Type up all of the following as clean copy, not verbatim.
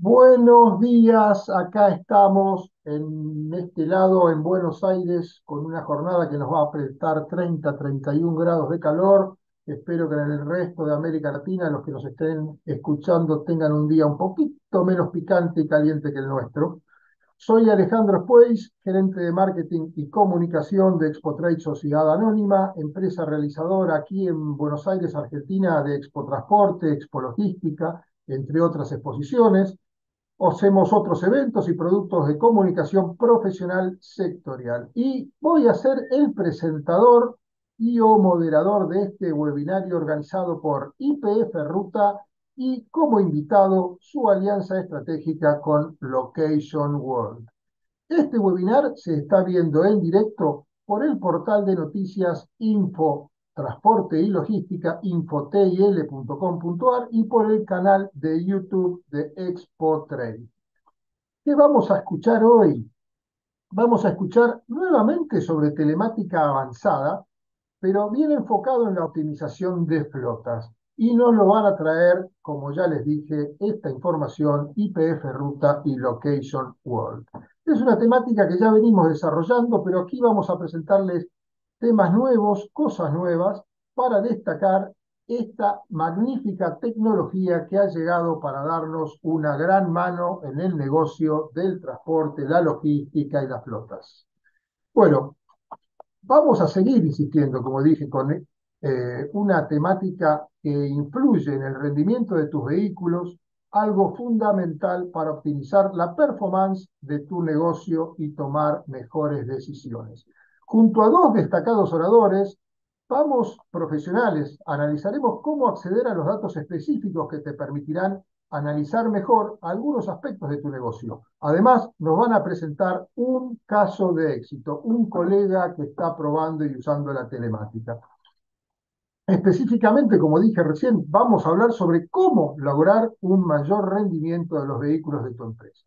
Buenos días, acá estamos en este lado, en Buenos Aires, con una jornada que nos va a apretar 30, 31 grados de calor. Espero que en el resto de América Latina, los que nos estén escuchando, tengan un día un poquito menos picante y caliente que el nuestro. Soy Alejandro Pueis, gerente de marketing y comunicación de Expotrade Sociedad Anónima, empresa realizadora aquí en Buenos Aires, Argentina, de Expo Transporte, Expo Logística, entre otras exposiciones. Hacemos otros eventos y productos de comunicación profesional sectorial. Y voy a ser el presentador y o moderador de este webinario organizado por YPF Ruta y como invitado su alianza estratégica con Location World. Este webinar se está viendo en directo por el portal de noticias Info Transporte y Logística, infotil.com.ar, y por el canal de YouTube de Expo Trade. ¿Qué vamos a escuchar hoy? Vamos a escuchar nuevamente sobre telemática avanzada, pero bien enfocado en la optimización de flotas. Y nos lo van a traer, como ya les dije, esta información YPF Ruta y Location World. Es una temática que ya venimos desarrollando, pero aquí vamos a presentarles temas nuevos, cosas nuevas, para destacar esta magnífica tecnología que ha llegado para darnos una gran mano en el negocio del transporte, la logística y las flotas. Bueno, vamos a seguir insistiendo, como dije, con una temática que influye en el rendimiento de tus vehículos, algo fundamental para optimizar la performance de tu negocio y tomar mejores decisiones. Junto a dos destacados oradores, vamos profesionales, analizaremos cómo acceder a los datos específicos que te permitirán analizar mejor algunos aspectos de tu negocio. Además, nos van a presentar un caso de éxito, un colega que está probando y usando la telemática. Específicamente, como dije recién, vamos a hablar sobre cómo lograr un mayor rendimiento de los vehículos de tu empresa.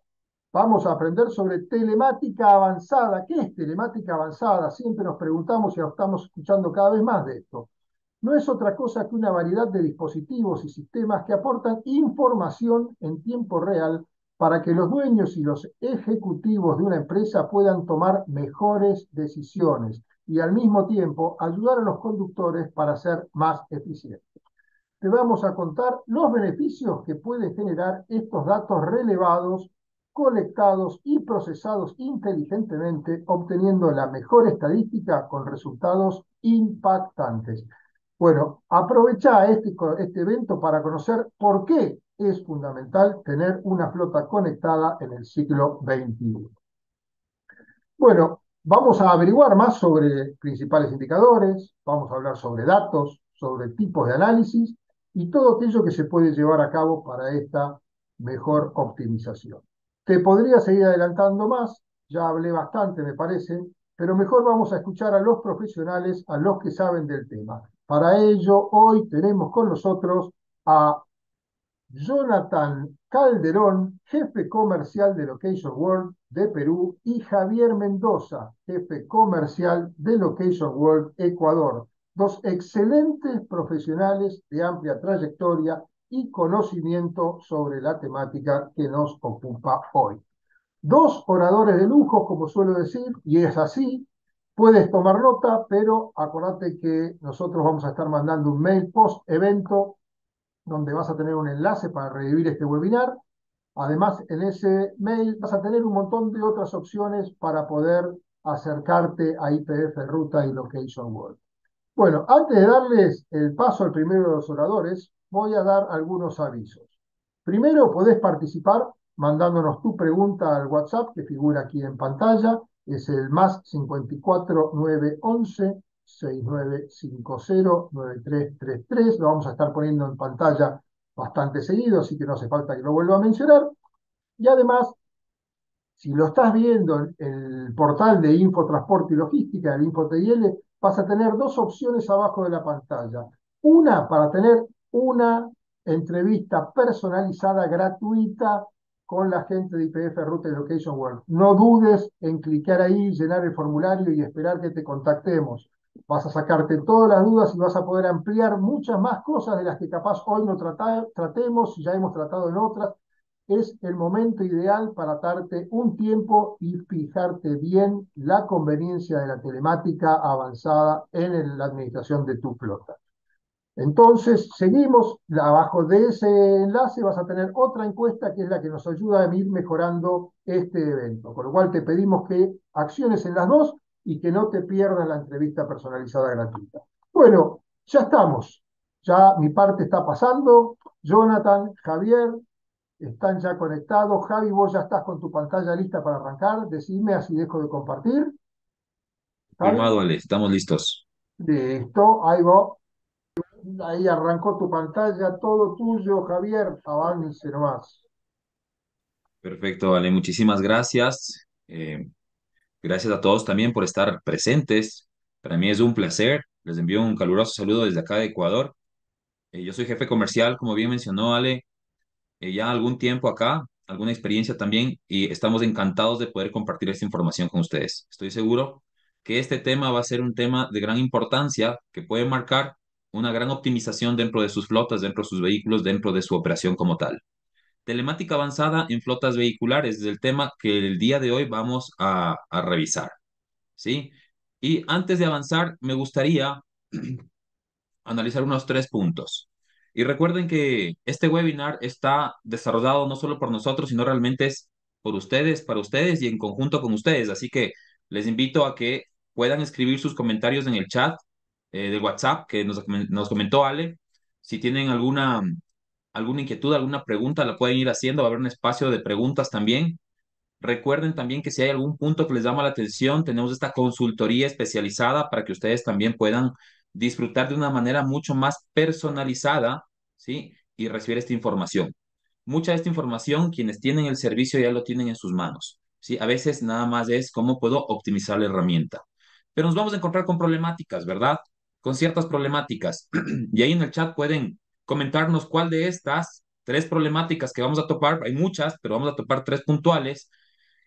Vamos a aprender sobre telemática avanzada. ¿Qué es telemática avanzada? Siempre nos preguntamos y estamos escuchando cada vez más de esto. No es otra cosa que una variedad de dispositivos y sistemas que aportan información en tiempo real para que los dueños y los ejecutivos de una empresa puedan tomar mejores decisiones y al mismo tiempo ayudar a los conductores para ser más eficientes. Te vamos a contar los beneficios que pueden generar estos datos relevados, colectados y procesados inteligentemente, obteniendo la mejor estadística con resultados impactantes. Bueno, aprovecha este evento para conocer por qué es fundamental tener una flota conectada en el siglo XXI. Bueno, vamos a averiguar más sobre principales indicadores, vamos a hablar sobre datos, sobre tipos de análisis y todo aquello que se puede llevar a cabo para esta mejor optimización. Te podría seguir adelantando más, ya hablé bastante, me parece, pero mejor vamos a escuchar a los profesionales, a los que saben del tema. Para ello, hoy tenemos con nosotros a Jonathan Calderón, jefe comercial de Location World de Perú, y Javier Mendoza, jefe comercial de Location World Ecuador. Dos excelentes profesionales de amplia trayectoria y conocimiento sobre la temática que nos ocupa hoy. Dos oradores de lujo, como suelo decir, y es así. Puedes tomar nota, pero acordate que nosotros vamos a estar mandando un mail post-evento donde vas a tener un enlace para revivir este webinar. Además, en ese mail vas a tener un montón de otras opciones para poder acercarte a YPF Ruta y Location World. Bueno, antes de darles el paso al primero de los oradores, voy a dar algunos avisos. Primero, podés participar mandándonos tu pregunta al WhatsApp que figura aquí en pantalla. Es el más 54 911 6950 9333. Lo vamos a estar poniendo en pantalla bastante seguido, así que no hace falta que lo vuelva a mencionar. Y además, si lo estás viendo en el portal de Infotransporte y Logística, el InfoTIL, vas a tener dos opciones abajo de la pantalla. Una para tener una entrevista personalizada gratuita con la gente de YPF Ruta y Location World. No dudes en clicar ahí, llenar el formulario y esperar que te contactemos. Vas a sacarte todas las dudas y vas a poder ampliar muchas más cosas de las que capaz hoy no tratemos y ya hemos tratado en otras. es el momento ideal para darte un tiempo y fijarte bien la conveniencia de la telemática avanzada en la administración de tu flota. Entonces, seguimos, abajo de ese enlace vas a tener otra encuesta que es la que nos ayuda a ir mejorando este evento, con lo cual te pedimos que acciones en las dos y que no te pierdas la entrevista personalizada gratuita. Bueno, ya estamos, ya mi parte está pasando, Jonathan, Javier, están ya conectados, Javi, vos ya estás con tu pantalla lista para arrancar, decime así dejo de compartir, Javi, Firmado, Ale, estamos listos. listo, ahí va. Ahí arrancó tu pantalla, todo tuyo, Javier. Avance nomás. Perfecto, Ale, muchísimas gracias. Gracias a todos también por estar presentes. Para mí es un placer. Les envío un caluroso saludo desde acá de Ecuador. Yo soy jefe comercial, como bien mencionó Ale, ya algún tiempo acá, alguna experiencia también, y estamos encantados de poder compartir esta información con ustedes. Estoy seguro que este tema va a ser un tema de gran importancia que puede marcar una gran optimización dentro de sus flotas, dentro de sus vehículos, dentro de su operación como tal. Telemática avanzada en flotas vehiculares es el tema que el día de hoy vamos a revisar, ¿sí? Y antes de avanzar, me gustaría analizar unos 3 puntos. Y recuerden que este webinar está desarrollado no solo por nosotros, sino realmente es por ustedes, para ustedes y en conjunto con ustedes. Así que les invito a que puedan escribir sus comentarios en el chat de WhatsApp que nos comentó Ale. Si tienen alguna inquietud, alguna pregunta, la pueden ir haciendo. Va a haber un espacio de preguntas también. Recuerden también que si hay algún punto que les llama la atención, tenemos esta consultoría especializada para que ustedes también puedan disfrutar de una manera mucho más personalizada, ¿sí? Y recibir esta información. Mucha de esta información, quienes tienen el servicio ya lo tienen en sus manos, ¿sí? A veces nada más es cómo puedo optimizar la herramienta. Pero nos vamos a encontrar con problemáticas, ¿verdad? Con ciertas problemáticas. Y ahí en el chat pueden comentarnos cuál de estas 3 problemáticas que vamos a topar, hay muchas, pero vamos a topar 3 puntuales.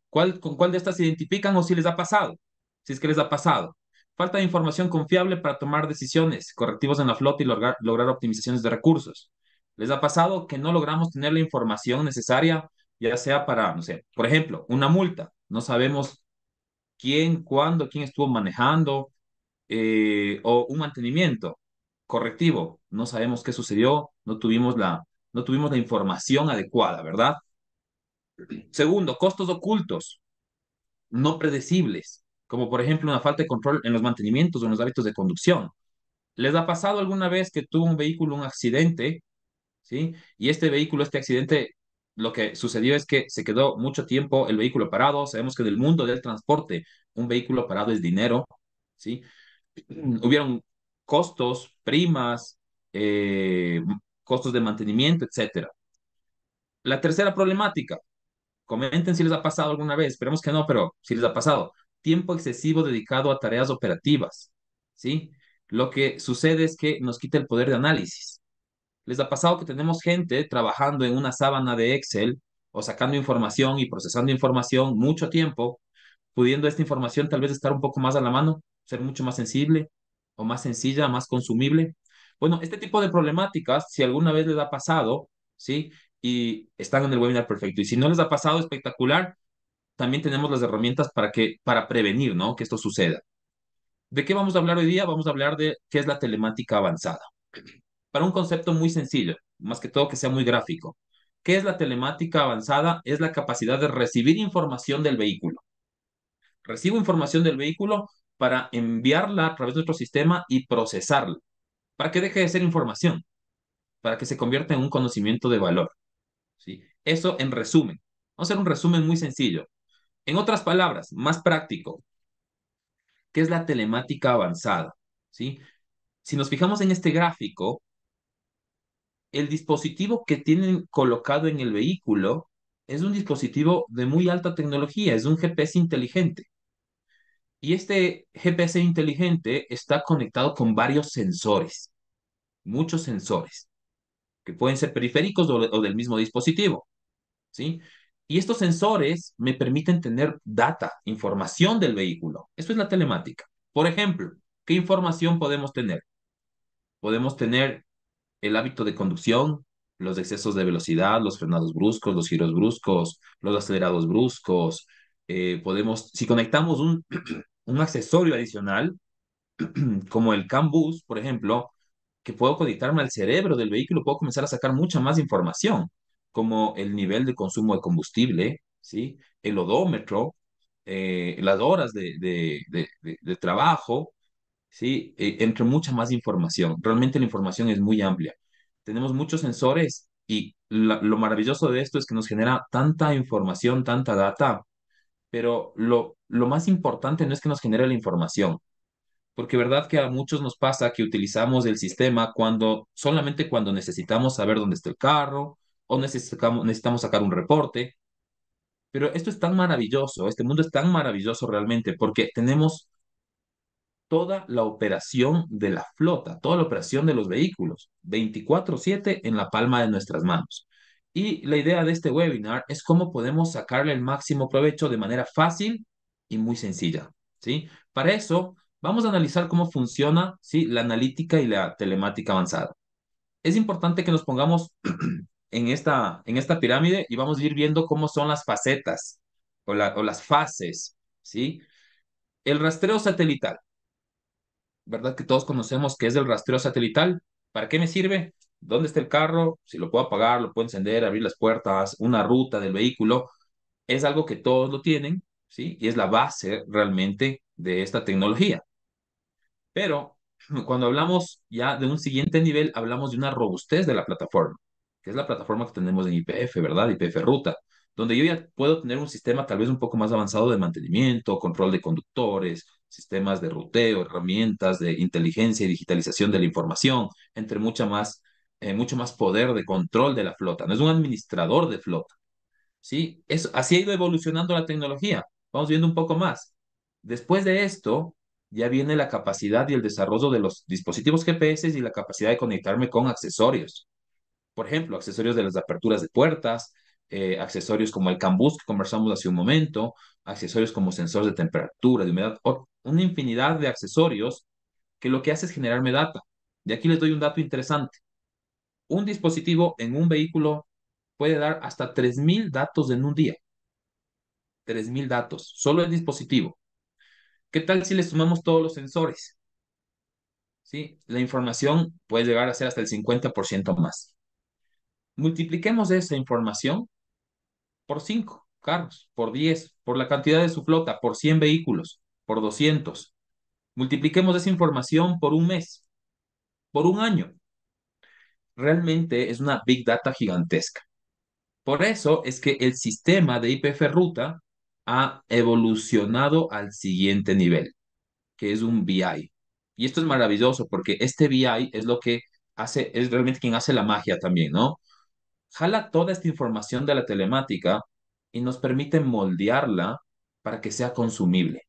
¿Con cuál de estas se identifican o si les ha pasado? Si es que les ha pasado. Falta de información confiable para tomar decisiones, correctivos en la flota y lograr optimizaciones de recursos. ¿Les ha pasado que no logramos tener la información necesaria, ya sea para, no sé, por ejemplo, una multa? No sabemos quién, cuándo, quién estuvo manejando, o un mantenimiento correctivo. No sabemos qué sucedió, no tuvimos la información adecuada, ¿verdad? Segundo, costos ocultos no predecibles, como por ejemplo una falta de control en los mantenimientos o en los hábitos de conducción. ¿Les ha pasado alguna vez que tuvo un vehículo un accidente, ¿sí? Y este accidente, lo que sucedió es que se quedó mucho tiempo el vehículo parado. Sabemos que en el mundo del transporte un vehículo parado es dinero, ¿sí? Hubieron costos, primas, costos de mantenimiento, etcétera. La tercera problemática, comenten si les ha pasado alguna vez, esperemos que no, pero si les ha pasado, tiempo excesivo dedicado a tareas operativas, ¿sí? Lo que sucede es que nos quita el poder de análisis. ¿Les ha pasado que tenemos gente trabajando en una sábana de Excel o sacando información y procesando información mucho tiempo, pudiendo esta información tal vez estar un poco más a la mano, ser mucho más sensible o más sencilla, más consumible? Bueno, este tipo de problemáticas, si alguna vez les ha pasado, ¿sí? Y están en el webinar perfecto. Y si no les ha pasado, espectacular, también tenemos las herramientas para prevenir, ¿no? Que esto suceda. ¿De qué vamos a hablar hoy día? Vamos a hablar de qué es la telemática avanzada. Para un concepto muy sencillo, más que todo que sea muy gráfico. ¿Qué es la telemática avanzada? Es la capacidad de recibir información del vehículo. Recibo información del vehículo para enviarla a través de nuestro sistema y procesarla, para que deje de ser información, para que se convierta en un conocimiento de valor, ¿sí? Eso en resumen. Vamos a hacer un resumen muy sencillo. En otras palabras, más práctico, ¿qué es la telemática avanzada? ¿Sí? Si nos fijamos en este gráfico, el dispositivo que tienen colocado en el vehículo es un dispositivo de muy alta tecnología, es un GPS inteligente. Y este GPS inteligente está conectado con varios sensores, muchos sensores, que pueden ser periféricos o del mismo dispositivo, ¿sí? Y estos sensores me permiten tener data, información del vehículo. Eso es la telemática. Por ejemplo, ¿qué información podemos tener? Podemos tener el hábito de conducción, los excesos de velocidad, los frenados bruscos, los giros bruscos, los acelerados bruscos. Podemos, si conectamos un accesorio adicional, como el CAN bus, por ejemplo, que puedo conectarme al cerebro del vehículo, puedo comenzar a sacar mucha más información, como el nivel de consumo de combustible, ¿sí? El odómetro, las horas de trabajo, ¿sí? Entre mucha más información. Realmente la información es muy amplia. Tenemos muchos sensores y lo maravilloso de esto es que nos genera tanta información, tanta data, pero lo más importante no es que nos genere la información, porque verdad que a muchos nos pasa que utilizamos el sistema solamente cuando necesitamos saber dónde está el carro o necesitamos sacar un reporte. Pero esto es tan maravilloso, este mundo es tan maravilloso realmente, porque tenemos toda la operación de la flota, toda la operación de los vehículos, 24/7 en la palma de nuestras manos. Y la idea de este webinar es cómo podemos sacarle el máximo provecho de manera fácil y muy sencilla, ¿sí? Para eso, vamos a analizar cómo funciona, ¿sí? La analítica y la telemática avanzada. Es importante que nos pongamos en esta pirámide y vamos a ir viendo cómo son las facetas o las fases, ¿sí? El rastreo satelital. ¿Verdad que todos conocemos qué es el rastreo satelital? ¿Para qué me sirve? ¿Dónde está el carro? Si lo puedo apagar, lo puedo encender, abrir las puertas, una ruta del vehículo. Es algo que todos lo tienen, ¿sí? Y es la base realmente de esta tecnología. Pero cuando hablamos ya de un siguiente nivel, hablamos de una robustez de la plataforma, que es la plataforma que tenemos en YPF, ¿verdad? YPF Ruta, donde yo ya puedo tener un sistema tal vez un poco más avanzado de mantenimiento, control de conductores, sistemas de ruteo, herramientas de inteligencia y digitalización de la información, entre mucho más poder de control de la flota. No es un administrador de flota. ¿Sí? Así ha ido evolucionando la tecnología. Vamos viendo un poco más. Después de esto, ya viene la capacidad y el desarrollo de los dispositivos GPS y la capacidad de conectarme con accesorios. Por ejemplo, accesorios de las aperturas de puertas, accesorios como el CAN bus que conversamos hace un momento, accesorios como sensores de temperatura, de humedad, una infinidad de accesorios que lo que hace es generarme data. Y aquí les doy un dato interesante. Un dispositivo en un vehículo puede dar hasta 3.000 datos en un día. 3.000 datos, solo el dispositivo. ¿Qué tal si le sumamos todos los sensores? ¿Sí? La información puede llegar a ser hasta el 50% más. Multipliquemos esa información por 5 carros, por 10, por la cantidad de su flota, por 100 vehículos, por 200. Multipliquemos esa información por un mes, por un año. Realmente es una big data gigantesca. Por eso es que el sistema de IPF Ruta ha evolucionado al siguiente nivel, que es un BI. Y esto es maravilloso porque este BI es lo que hace, es realmente quien hace la magia también, ¿no? Jala toda esta información de la telemática y nos permite moldearla para que sea consumible,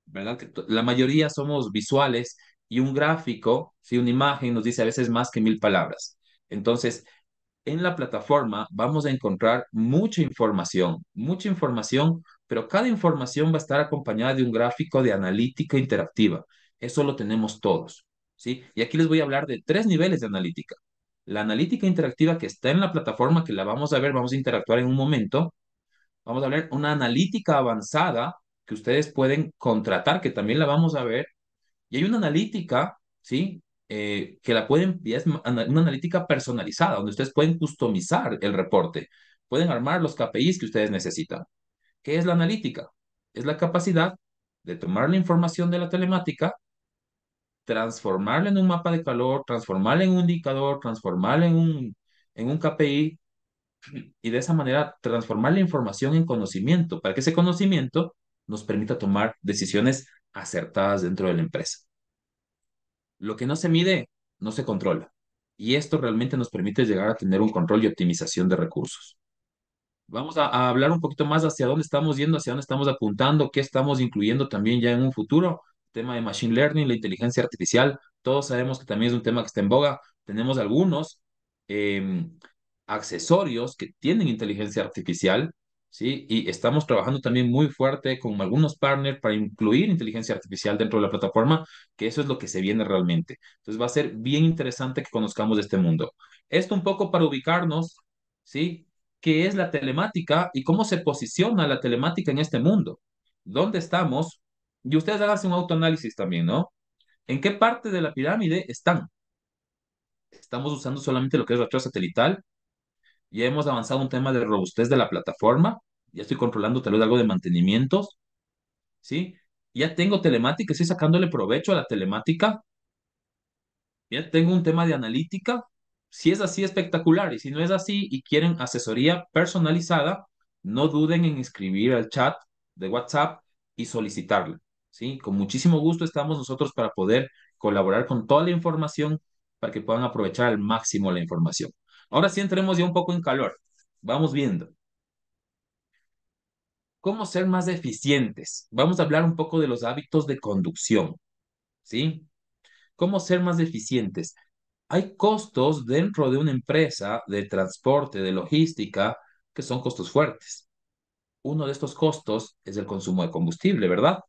¿verdad? Que la mayoría somos visuales y un gráfico, si una imagen nos dice a veces más que 1.000 palabras. Entonces, en la plataforma vamos a encontrar mucha información, pero cada información va a estar acompañada de un gráfico de analítica interactiva. Eso lo tenemos todos, ¿sí? Y aquí les voy a hablar de 3 niveles de analítica. La analítica interactiva que está en la plataforma, que la vamos a ver, vamos a interactuar en un momento. Vamos a ver una analítica avanzada que ustedes pueden contratar, que también la vamos a ver. Y hay una analítica, ¿sí? Que la pueden, y es una analítica personalizada, donde ustedes pueden customizar el reporte, pueden armar los KPIs que ustedes necesitan. ¿Qué es la analítica? Es la capacidad de tomar la información de la telemática, transformarla en un mapa de calor, transformarla en un indicador, transformarla en un KPI y de esa manera transformar la información en conocimiento, para que ese conocimiento nos permita tomar decisiones acertadas dentro de la empresa. Lo que no se mide, no se controla. Y esto realmente nos permite llegar a tener un control y optimización de recursos. Vamos a hablar un poquito más hacia dónde estamos yendo, hacia dónde estamos apuntando, qué estamos incluyendo también ya en un futuro. Tema de Machine Learning, la inteligencia artificial. Todos sabemos que también es un tema que está en boga. Tenemos algunos eh, accesorios que tienen inteligencia artificial, ¿sí? Y estamos trabajando también muy fuerte con algunos partners para incluir inteligencia artificial dentro de la plataforma, que eso es lo que se viene realmente. Entonces va a ser bien interesante que conozcamos este mundo. Esto un poco para ubicarnos, ¿sí? ¿Qué es la telemática y cómo se posiciona la telemática en este mundo? ¿Dónde estamos? Y ustedes háganse un autoanálisis también, ¿no? ¿En qué parte de la pirámide están? ¿Estamos usando solamente lo que es rastreo satelital? Ya hemos avanzado un tema de robustez de la plataforma. Ya estoy controlando tal vez algo de mantenimientos, ¿sí? Ya tengo telemática, estoy sacándole provecho a la telemática. Ya tengo un tema de analítica. Si es así, espectacular. Y si no es así y quieren asesoría personalizada, no duden en escribir al chat de WhatsApp y solicitarla, ¿sí? Con muchísimo gusto estamos nosotros para poder colaborar con toda la información para que puedan aprovechar al máximo la información. Ahora sí entremos ya un poco en calor. Vamos viendo. ¿Cómo ser más eficientes? Vamos a hablar un poco de los hábitos de conducción, ¿sí? ¿Cómo ser más eficientes? Hay costos dentro de una empresa de transporte, de logística, que son costos fuertes. Uno de estos costos es el consumo de combustible, ¿verdad?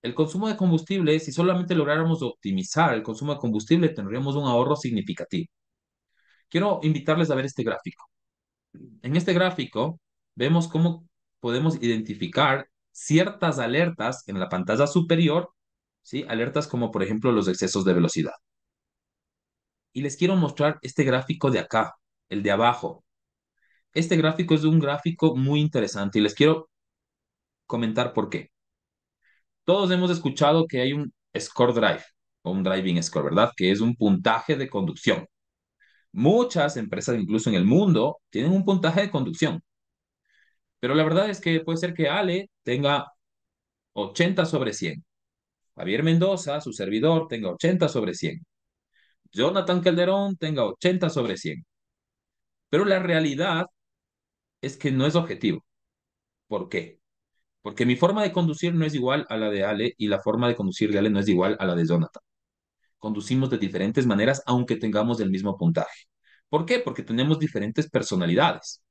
El consumo de combustible, si solamente lográramos optimizar el consumo de combustible, tendríamos un ahorro significativo. Quiero invitarles a ver este gráfico. En este gráfico vemos cómo podemos identificar ciertas alertas en la pantalla superior, ¿sí? Alertas como por ejemplo los excesos de velocidad. Y les quiero mostrar este gráfico de acá, el de abajo. Este gráfico es un gráfico muy interesante y les quiero comentar por qué. Todos hemos escuchado que hay un score drive o un driving score, ¿verdad? Que es un puntaje de conducción. Muchas empresas, incluso en el mundo, tienen un puntaje de conducción. Pero la verdad es que puede ser que Ale tenga 80 sobre 100. Javier Mendoza, su servidor, tenga 80 sobre 100. Jonathan Calderón tenga 80 sobre 100. Pero la realidad es que no es objetivo. ¿Por qué? Porque mi forma de conducir no es igual a la de Ale y la forma de conducir de Ale no es igual a la de Jonathan. Conducimos de diferentes maneras aunque tengamos el mismo puntaje. ¿Por qué? Porque tenemos diferentes personalidades.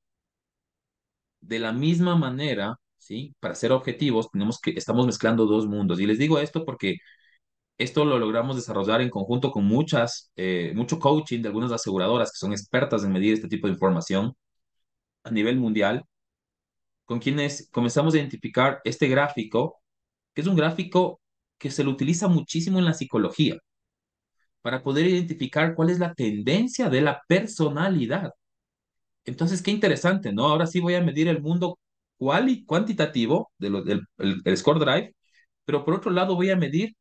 De la misma manera, ¿sí? Para ser objetivos, estamos mezclando dos mundos. Y les digo esto porque esto lo logramos desarrollar en conjunto con mucho coaching de algunas aseguradoras que son expertas en medir este tipo de información a nivel mundial, con quienes comenzamos a identificar este gráfico, que es un gráfico que se lo utiliza muchísimo en la psicología, para poder identificar cuál es la tendencia de la personalidad. Entonces, qué interesante, ¿no? Ahora sí voy a medir el mundo cuantitativo del el Score Drive, pero por otro lado voy a medir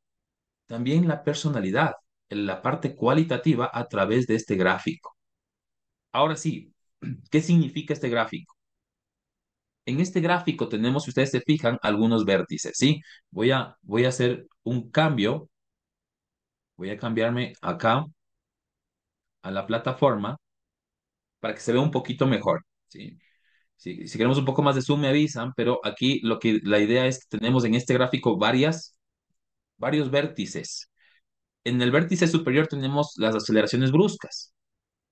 también la personalidad, en la parte cualitativa a través de este gráfico. Ahora sí, ¿qué significa este gráfico? En este gráfico tenemos, si ustedes se fijan, algunos vértices, ¿sí? Voy a hacer un cambio, voy a cambiarme acá a la plataforma para que se vea un poquito mejor, ¿sí? Si queremos un poco más de zoom me avisan, pero aquí la idea es que tenemos en este gráfico varios vértices. En el vértice superior tenemos las aceleraciones bruscas,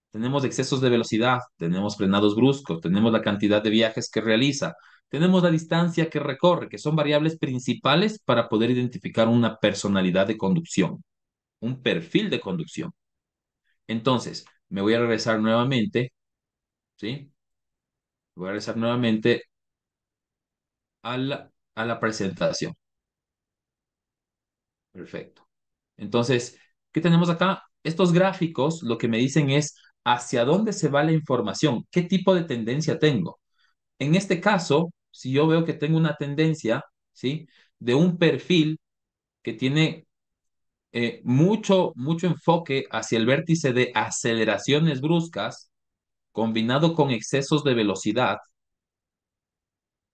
tenemos excesos de velocidad, tenemos frenados bruscos, tenemos la cantidad de viajes que realiza, tenemos la distancia que recorre, que son variables principales para poder identificar una personalidad de conducción, un perfil de conducción. Entonces, me voy a regresar nuevamente, ¿sí? Voy a regresar nuevamente a la presentación. Perfecto. Entonces, ¿qué tenemos acá? Estos gráficos lo que me dicen es hacia dónde se va la información, qué tipo de tendencia tengo. En este caso, si yo veo que tengo una tendencia, ¿sí? De un perfil que tiene mucho enfoque hacia el vértice de aceleraciones bruscas, combinado con excesos de velocidad,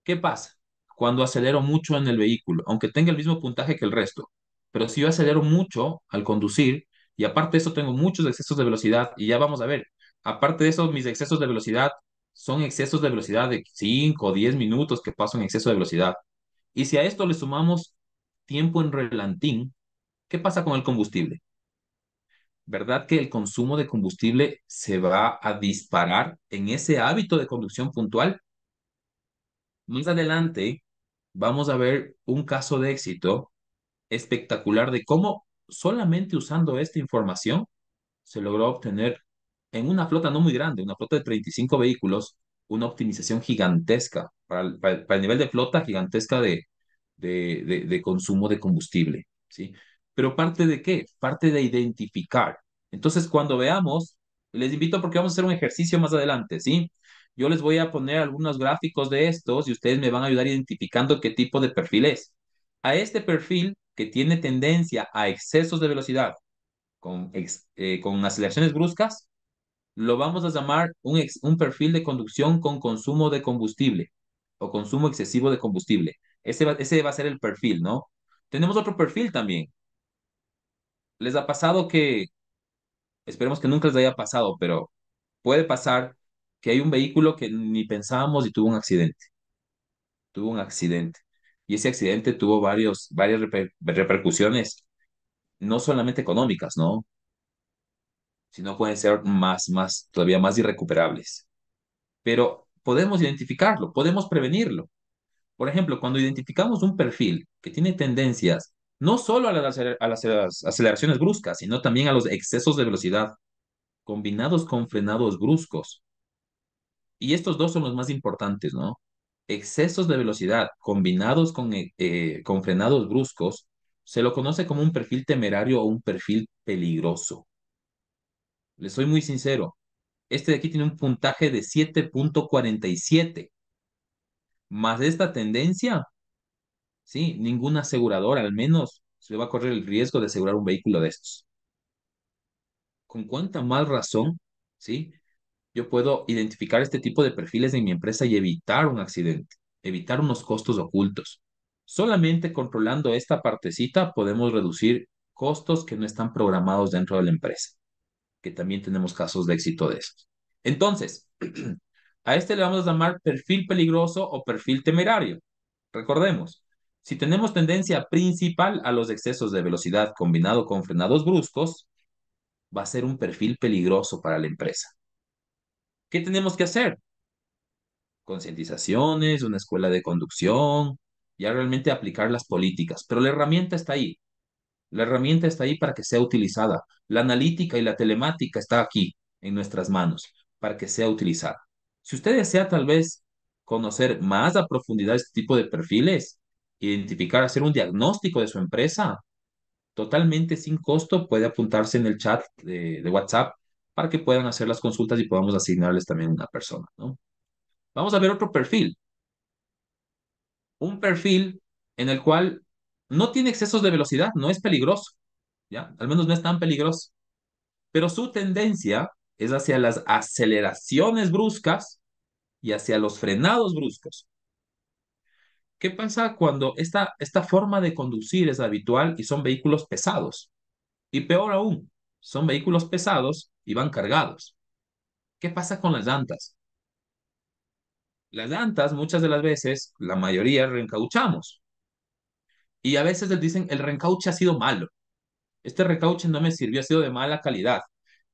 ¿qué pasa? Cuando acelero mucho en el vehículo, aunque tenga el mismo puntaje que el resto, pero si yo acelero mucho al conducir y aparte de eso tengo muchos excesos de velocidad y ya vamos a ver, aparte de eso mis excesos de velocidad son excesos de velocidad de 5 o 10 minutos que paso en exceso de velocidad. Y si a esto le sumamos tiempo en relantín, ¿qué pasa con el combustible? ¿Verdad que el consumo de combustible se va a disparar en ese hábito de conducción puntual? Más adelante vamos a ver un caso de éxito espectacular de cómo solamente usando esta información se logró obtener en una flota no muy grande, una flota de 35 vehículos, una optimización gigantesca para el nivel de flota gigantesca de consumo de combustible, ¿sí? Pero parte de qué? Parte de identificar. Entonces, cuando veamos, les invito porque vamos a hacer un ejercicio más adelante, ¿sí? Yo les voy a poner algunos gráficos de estos y ustedes me van a ayudar identificando qué tipo de perfil es. A este perfil que tiene tendencia a excesos de velocidad con aceleraciones bruscas, lo vamos a llamar un perfil de conducción con consumo de combustible o consumo excesivo de combustible. Ese va a ser el perfil, ¿no? Tenemos otro perfil también. ¿Les ha pasado que, esperemos que nunca les haya pasado, pero puede pasar que hay un vehículo que ni pensábamos y tuvo un accidente? Tuvo un accidente. Y ese accidente tuvo varias repercusiones, no solamente económicas, ¿no? Sino pueden ser todavía más irrecuperables. Pero podemos identificarlo, podemos prevenirlo. Por ejemplo, cuando identificamos un perfil que tiene tendencias no solo a las aceleraciones bruscas, sino también a los excesos de velocidad, combinados con frenados bruscos. Y estos dos son los más importantes, ¿no? Excesos de velocidad combinados con frenados bruscos, se lo conoce como un perfil temerario o un perfil peligroso. Les soy muy sincero, este de aquí tiene un puntaje de 7,47. Más esta tendencia, sí, ninguna aseguradora al menos se va a correr el riesgo de asegurar un vehículo de estos. ¿Con cuánta más razón, sí, yo puedo identificar este tipo de perfiles en mi empresa y evitar un accidente, evitar unos costos ocultos? Solamente controlando esta partecita podemos reducir costos que no están programados dentro de la empresa, que también tenemos casos de éxito de estos. Entonces, a este le vamos a llamar perfil peligroso o perfil temerario. Recordemos, si tenemos tendencia principal a los excesos de velocidad combinado con frenados bruscos, va a ser un perfil peligroso para la empresa. ¿Qué tenemos que hacer? Concientizaciones, una escuela de conducción, ya realmente aplicar las políticas, pero la herramienta está ahí. La herramienta está ahí para que sea utilizada. La analítica y la telemática está aquí en nuestras manos para que sea utilizada. Si usted desea tal vez conocer más a profundidad este tipo de perfiles, identificar, hacer un diagnóstico de su empresa, totalmente sin costo, puede apuntarse en el chat de WhatsApp para que puedan hacer las consultas y podamos asignarles también una persona, ¿no? Vamos a ver otro perfil, un perfil en el cual no tiene excesos de velocidad, no es peligroso, ¿ya? Al menos no es tan peligroso, pero su tendencia es hacia las aceleraciones bruscas y hacia los frenados bruscos. ¿Qué pasa cuando esta forma de conducir es habitual y son vehículos pesados? Y peor aún, son vehículos pesados y van cargados. ¿Qué pasa con las llantas? Las llantas, muchas de las veces, la mayoría reencauchamos. Y a veces les dicen, el reencauche ha sido malo. Este recauche no me sirvió, ha sido de mala calidad.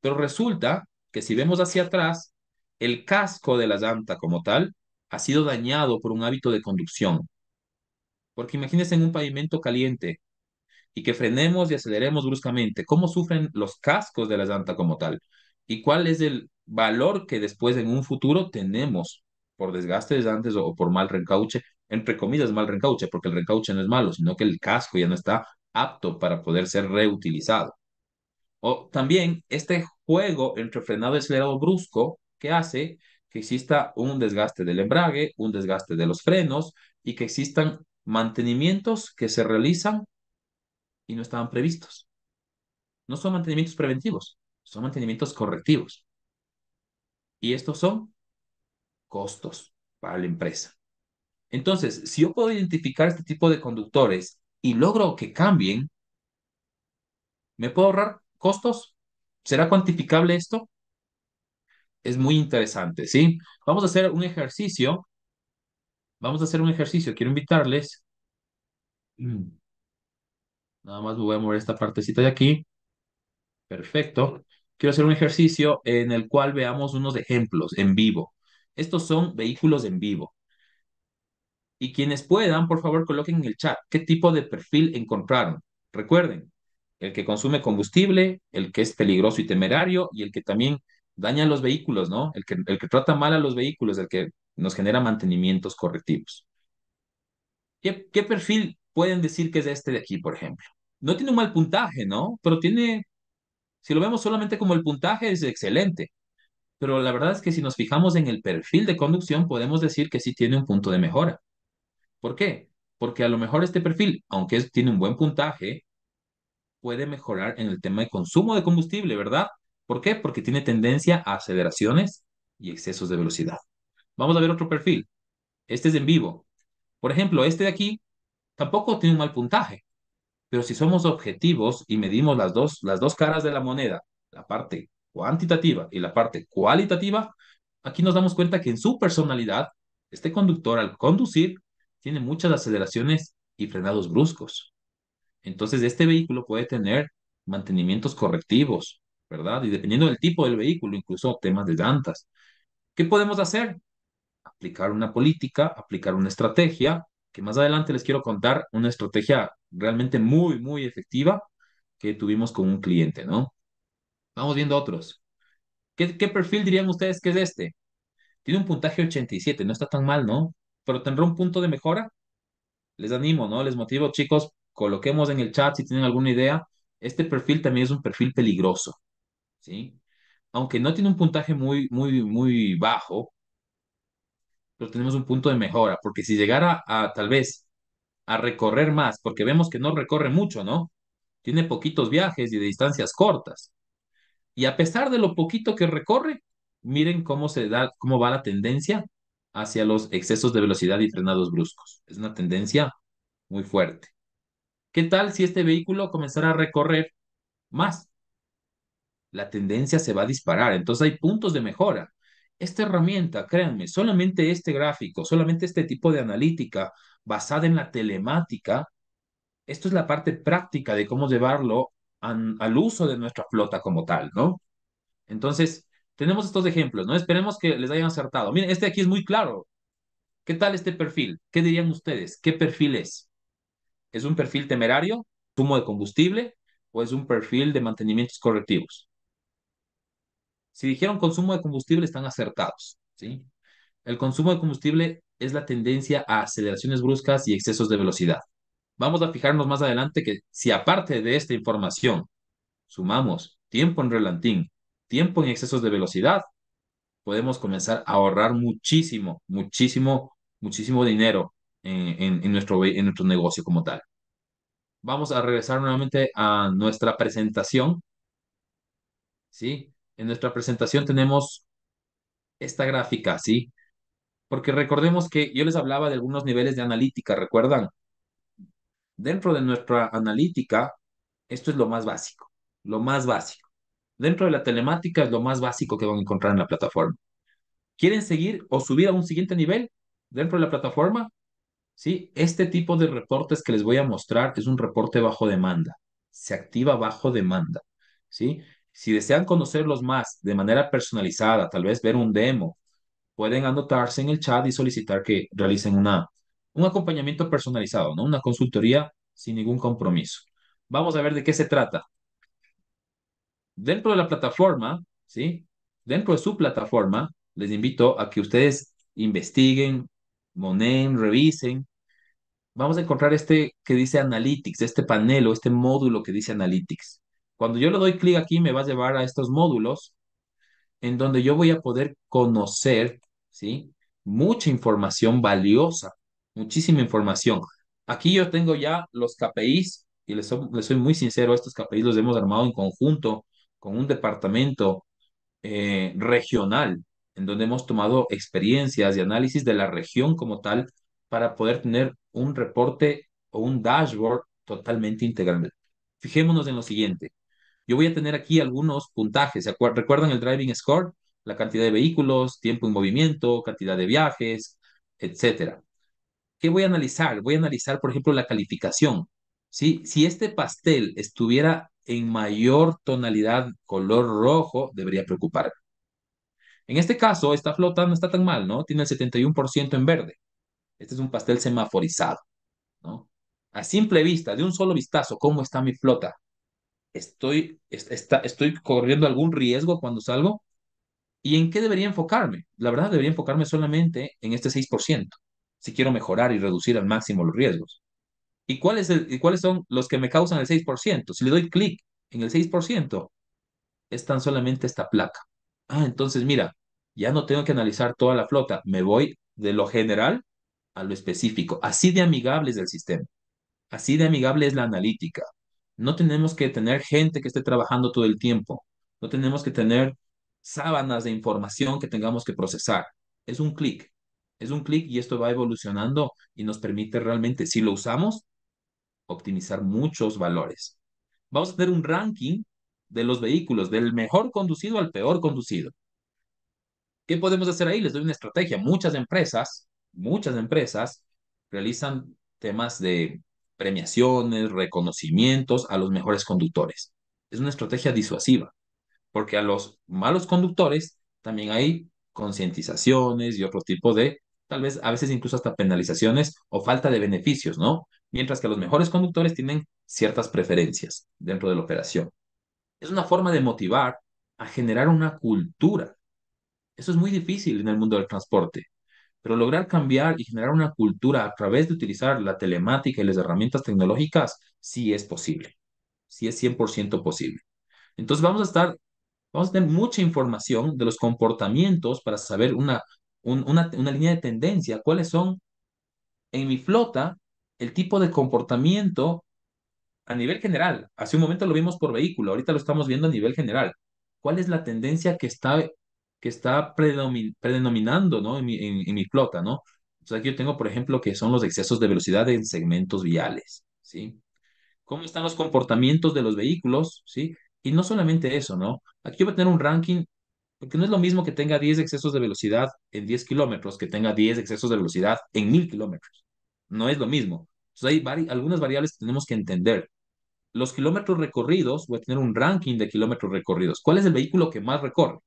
Pero resulta que si vemos hacia atrás, el casco de la llanta como tal ha sido dañado por un hábito de conducción. Porque imagínense en un pavimento caliente y que frenemos y aceleremos bruscamente, ¿cómo sufren los cascos de la llanta como tal? ¿Y cuál es el valor que después en un futuro tenemos por desgaste de llantas o por mal reencauche? Entre comillas, mal reencauche, porque el reencauche no es malo, sino que el casco ya no está apto para poder ser reutilizado. O también este juego entre frenado y acelerado brusco que hace que exista un desgaste del embrague, un desgaste de los frenos y que existan mantenimientos que se realizan y no estaban previstos. No son mantenimientos preventivos, son mantenimientos correctivos. Y estos son costos para la empresa. Entonces, si yo puedo identificar este tipo de conductores y logro que cambien, ¿me puedo ahorrar costos? ¿Será cuantificable esto? Es muy interesante, ¿sí? Vamos a hacer un ejercicio. Vamos a hacer un ejercicio. Quiero invitarles. Mm, Nada más me voy a mover esta partecita de aquí. Perfecto. Quiero hacer un ejercicio en el cual veamos unos ejemplos en vivo. Estos son vehículos en vivo. Y quienes puedan, por favor, coloquen en el chat qué tipo de perfil encontraron. Recuerden, el que consume combustible, el que es peligroso y temerario y el que también daña los vehículos, ¿no? El que trata mal a los vehículos, el que nos genera mantenimientos correctivos. ¿Qué perfil pueden decir que es este de aquí, por ejemplo? No tiene un mal puntaje, ¿no? Pero tiene, si lo vemos solamente como el puntaje, es excelente. Pero la verdad es que si nos fijamos en el perfil de conducción, podemos decir que sí tiene un punto de mejora. ¿Por qué? Porque a lo mejor este perfil, aunque tiene un buen puntaje, puede mejorar en el tema de consumo de combustible, ¿verdad? ¿Por qué? Porque tiene tendencia a aceleraciones y excesos de velocidad. Vamos a ver otro perfil. Este es en vivo. Por ejemplo, este de aquí tampoco tiene un mal puntaje, pero si somos objetivos y medimos las dos caras de la moneda, la parte cuantitativa y la parte cualitativa, aquí nos damos cuenta que en su personalidad, este conductor al conducir tiene muchas aceleraciones y frenados bruscos. Entonces, este vehículo puede tener mantenimientos correctivos, ¿verdad? Y dependiendo del tipo del vehículo, incluso temas de llantas. ¿Qué podemos hacer? Aplicar una política, aplicar una estrategia, que más adelante les quiero contar una estrategia realmente muy, muy efectiva que tuvimos con un cliente, ¿no? Vamos viendo otros. ¿Qué perfil dirían ustedes que es este? Tiene un puntaje 87, no está tan mal, ¿no? Pero tendrá un punto de mejora. Les animo, ¿no? Les motivo, chicos, coloquemos en el chat si tienen alguna idea. Este perfil también es un perfil peligroso, ¿sí? Aunque no tiene un puntaje muy, muy, muy bajo, pero tenemos un punto de mejora, porque si llegara a tal vez a recorrer más, porque vemos que no recorre mucho, ¿no? Tiene poquitos viajes y de distancias cortas. Y a pesar de lo poquito que recorre, miren cómo va la tendencia hacia los excesos de velocidad y frenados bruscos. Es una tendencia muy fuerte. ¿Qué tal si este vehículo comenzara a recorrer más? La tendencia se va a disparar, entonces hay puntos de mejora. Esta herramienta, créanme, solamente este gráfico, solamente este tipo de analítica basada en la telemática, esto es la parte práctica de cómo llevarlo al uso de nuestra flota como tal, ¿no? Entonces, tenemos estos ejemplos, ¿no? Esperemos que les hayan acertado. Miren, este aquí es muy claro. ¿Qué tal este perfil? ¿Qué dirían ustedes? ¿Qué perfil es? ¿Es un perfil temerario, consumo de combustible, o es un perfil de mantenimientos correctivos? Si dijeron consumo de combustible, están acertados, ¿sí? El consumo de combustible es la tendencia a aceleraciones bruscas y excesos de velocidad. Vamos a fijarnos más adelante que si aparte de esta información sumamos tiempo en relantín, tiempo en excesos de velocidad, podemos comenzar a ahorrar muchísimo, muchísimo, muchísimo dinero en nuestro negocio como tal. Vamos a regresar nuevamente a nuestra presentación, ¿sí? En nuestra presentación tenemos esta gráfica, ¿sí? Porque recordemos que yo les hablaba de algunos niveles de analítica, ¿recuerdan? Dentro de nuestra analítica, esto es lo más básico, lo más básico. Dentro de la telemática es lo más básico que van a encontrar en la plataforma. ¿Quieren seguir o subir a un siguiente nivel dentro de la plataforma? Sí, este tipo de reportes que les voy a mostrar es un reporte bajo demanda. Se activa bajo demanda. ¿Sí? Si desean conocerlos más de manera personalizada, tal vez ver un demo, pueden anotarse en el chat y solicitar que realicen un acompañamiento personalizado, ¿no? Una consultoría sin ningún compromiso. Vamos a ver de qué se trata. Dentro de la plataforma, ¿sí? Dentro de su plataforma, les invito a que ustedes investiguen, moneen, revisen. Vamos a encontrar este que dice Analytics, este panel o este módulo que dice Analytics. Cuando yo le doy clic aquí, me va a llevar a estos módulos en donde yo voy a poder conocer, ¿sí? Mucha información valiosa, muchísima información. Aquí yo tengo ya los KPIs y les soy muy sincero, estos KPIs los hemos armado en conjunto con un departamento regional, en donde hemos tomado experiencias y análisis de la región como tal para poder tener un reporte o un dashboard totalmente integral. Fijémonos en lo siguiente. Yo voy a tener aquí algunos puntajes. ¿Recuerdan el driving score? La cantidad de vehículos, tiempo en movimiento, cantidad de viajes, etcétera. ¿Qué voy a analizar? Voy a analizar, por ejemplo, la calificación. ¿Sí? Si este pastel estuviera en mayor tonalidad color rojo, debería preocupar. En este caso, esta flota no está tan mal, ¿no? Tiene el 71% en verde. Este es un pastel semaforizado, ¿no? A simple vista, de un solo vistazo, ¿cómo está mi flota? ¿Estoy corriendo algún riesgo cuando salgo? ¿Y en qué debería enfocarme? La verdad, debería enfocarme solamente en este 6%, si quiero mejorar y reducir al máximo los riesgos. ¿Y cuáles son los que me causan el 6%? Si le doy clic en el 6%, es tan solamente esta placa. Ah, entonces mira, ya no tengo que analizar toda la flota, me voy de lo general a lo específico. Así de amigable es el sistema, así de amigable es la analítica. No tenemos que tener gente que esté trabajando todo el tiempo, no tenemos que tener sábanas de información que tengamos que procesar. Es un clic, es un clic y esto va evolucionando y nos permite realmente, si lo usamos, optimizar muchos valores. Vamos a tener un ranking de los vehículos, del mejor conducido al peor conducido. ¿Qué podemos hacer ahí? Les doy una estrategia. Muchas empresas realizan temas de premiaciones, reconocimientos a los mejores conductores. Es una estrategia disuasiva, porque a los malos conductores también hay concientizaciones y otro tipo de, tal vez a veces incluso hasta penalizaciones o falta de beneficios, ¿no? Mientras que los mejores conductores tienen ciertas preferencias dentro de la operación. Es una forma de motivar a generar una cultura. Eso es muy difícil en el mundo del transporte, pero lograr cambiar y generar una cultura a través de utilizar la telemática y las herramientas tecnológicas, sí es posible, sí es 100% posible. Entonces vamos a tener mucha información de los comportamientos para saber una línea de tendencia, cuáles son en mi flota el tipo de comportamiento a nivel general. Hace un momento lo vimos por vehículo, ahorita lo estamos viendo a nivel general. ¿Cuál es la tendencia que está predominando, ¿no? En mi flota, ¿no? O sea, aquí yo tengo, por ejemplo, que son los excesos de velocidad en segmentos viales, ¿sí? ¿Cómo están los comportamientos de los vehículos, ¿sí? Y no solamente eso, ¿no? Aquí yo voy a tener un ranking, porque no es lo mismo que tenga 10 excesos de velocidad en 10 kilómetros que tenga 10 excesos de velocidad en 1000 kilómetros. No es lo mismo. Entonces hay algunas variables que tenemos que entender. Los kilómetros recorridos, voy a tener un ranking de kilómetros recorridos. ¿Cuál es el vehículo que más recorre?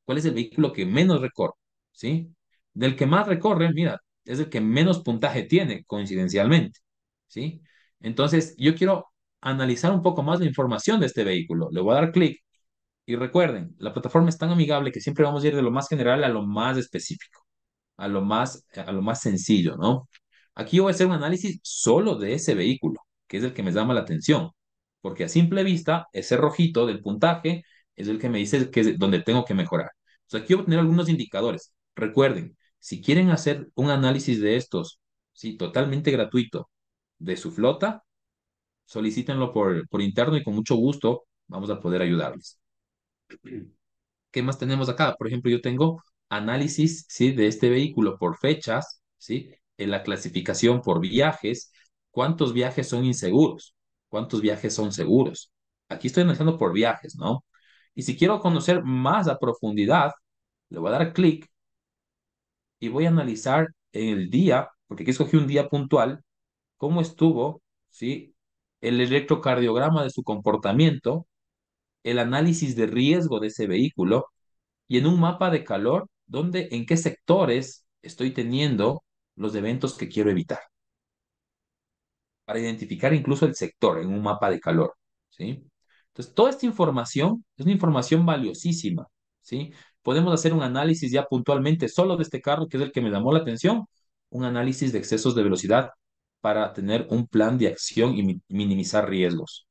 ¿Cuál es el vehículo que menos recorre? ¿Sí? Del que más recorre, mira, es el que menos puntaje tiene, coincidencialmente. ¿Sí? Entonces, yo quiero analizar un poco más la información de este vehículo. Le voy a dar clic y recuerden, la plataforma es tan amigable que siempre vamos a ir de lo más general a lo más específico, a lo más sencillo, ¿no? Aquí yo voy a hacer un análisis solo de ese vehículo, que es el que me llama la atención, porque a simple vista, ese rojito del puntaje es el que me dice que es donde tengo que mejorar. Entonces aquí voy a tener algunos indicadores. Recuerden, si quieren hacer un análisis de estos, sí, totalmente gratuito, de su flota, solicítenlo por interno y con mucho gusto vamos a poder ayudarles. ¿Qué más tenemos acá? Por ejemplo, yo tengo análisis, ¿sí? De este vehículo por fechas, ¿sí? En la clasificación por viajes, cuántos viajes son inseguros, cuántos viajes son seguros. Aquí estoy analizando por viajes, ¿no? Y si quiero conocer más a profundidad, le voy a dar clic y voy a analizar en el día, porque aquí escogí un día puntual, cómo estuvo, ¿sí? El electrocardiograma de su comportamiento, el análisis de riesgo de ese vehículo y en un mapa de calor, en qué sectores estoy teniendo los eventos que quiero evitar, para identificar incluso el sector en un mapa de calor, ¿sí? Entonces, toda esta información es una información valiosísima, ¿sí? Podemos hacer un análisis ya puntualmente solo de este carro, que es el que me llamó la atención, un análisis de excesos de velocidad para tener un plan de acción y minimizar riesgos.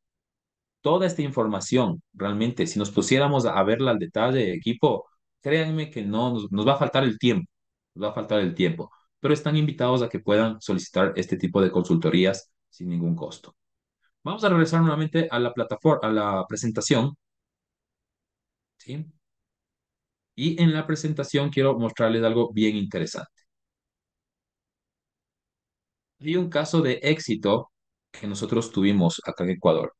Toda esta información, realmente, si nos pusiéramos a verla al detalle, equipo, créanme que no nos va a faltar el tiempo, nos va a faltar el tiempo, pero están invitados a que puedan solicitar este tipo de consultorías sin ningún costo. Vamos a regresar nuevamente a la plataforma, a la presentación, ¿sí? Y en la presentación quiero mostrarles algo bien interesante. Hay un caso de éxito que nosotros tuvimos acá en Ecuador.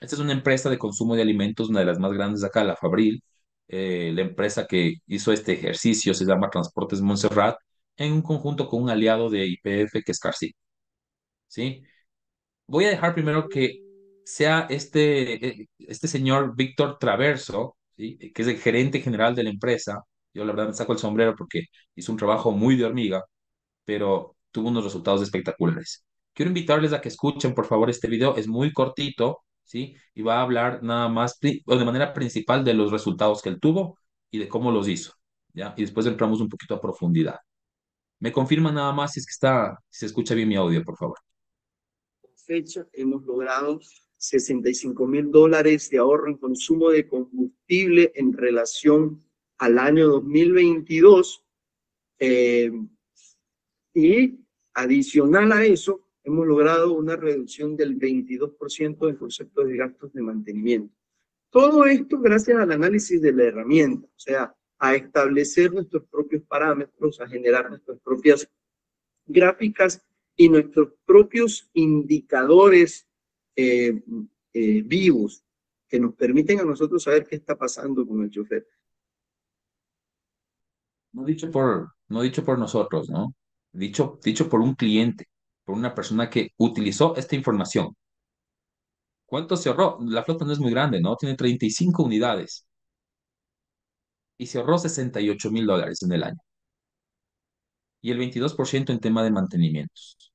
Esta es una empresa de consumo de alimentos, una de las más grandes de acá, la Fabril. La empresa que hizo este ejercicio se llama Transportes Montserrat, en un conjunto con un aliado de YPF que es Carsi. ¿Sí? Voy a dejar primero que sea este señor Víctor Traverso, ¿sí? Que es el gerente general de la empresa. Yo la verdad me saco el sombrero porque hizo un trabajo muy de hormiga, pero tuvo unos resultados espectaculares. Quiero invitarles a que escuchen, por favor, este video. Es muy cortito, ¿sí? Y va a hablar nada más, o de manera principal, de los resultados que él tuvo y de cómo los hizo, ¿ya? Y después entramos un poquito a profundidad. Me confirma nada más si es que si se escucha bien mi audio, por favor. Fecha hemos logrado $65,000 de ahorro en consumo de combustible en relación al año 2022. Y adicional a eso, hemos logrado una reducción del 22% en concepto de gastos de mantenimiento. Todo esto gracias al análisis de la herramienta, o sea, a establecer nuestros propios parámetros, a generar nuestras propias gráficas y nuestros propios indicadores eh, vivos que nos permiten a nosotros saber qué está pasando con el chofer. No dicho por nosotros, ¿no? Dicho por un cliente, por una persona que utilizó esta información. ¿Cuánto se ahorró? La flota no es muy grande, ¿no? Tiene 35 unidades y se ahorró $68,000 en el año. Y el 22% en tema de mantenimientos.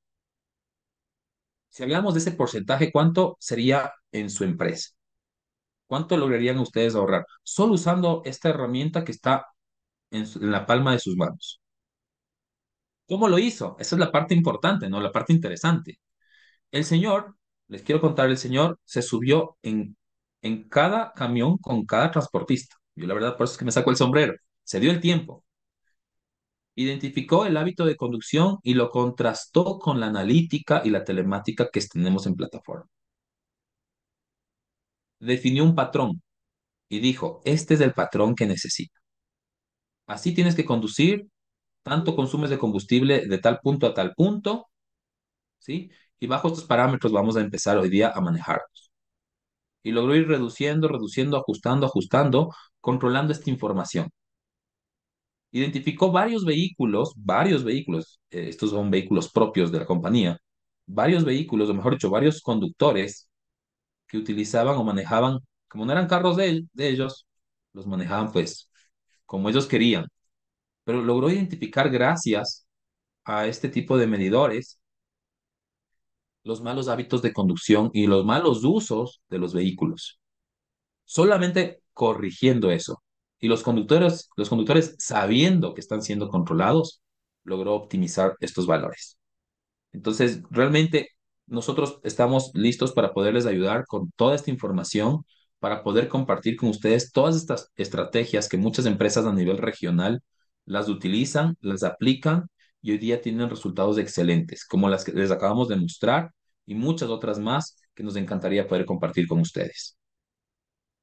Si hablamos de ese porcentaje, ¿cuánto sería en su empresa? ¿Cuánto lograrían ustedes ahorrar? Solo usando esta herramienta que está en la palma de sus manos. ¿Cómo lo hizo? Esa es la parte importante, ¿no? La parte interesante. El señor, les quiero contar, el señor se subió en cada camión con cada transportista. Yo la verdad, por eso es que me saco el sombrero. Se dio el tiempo. Identificó el hábito de conducción y lo contrastó con la analítica y la telemática que tenemos en plataforma. Definió un patrón y dijo, este es el patrón que necesito. Así tienes que conducir, tanto consumes de combustible de tal punto a tal punto, ¿sí? Y bajo estos parámetros vamos a empezar hoy día a manejarlos. Y logró ir reduciendo, reduciendo, ajustando, ajustando, controlando esta información. Identificó varios vehículos, estos son vehículos propios de la compañía, varios vehículos, o mejor dicho, varios conductores que utilizaban o manejaban, como no eran carros de ellos, los manejaban pues como ellos querían. Pero logró identificar gracias a este tipo de medidores los malos hábitos de conducción y los malos usos de los vehículos. Solamente corrigiendo eso. Y los conductores sabiendo que están siendo controlados, logró optimizar estos valores. Entonces, realmente nosotros estamos listos para poderles ayudar con toda esta información, para poder compartir con ustedes todas estas estrategias que muchas empresas a nivel regional las utilizan, las aplican y hoy día tienen resultados excelentes, como las que les acabamos de mostrar y muchas otras más que nos encantaría poder compartir con ustedes.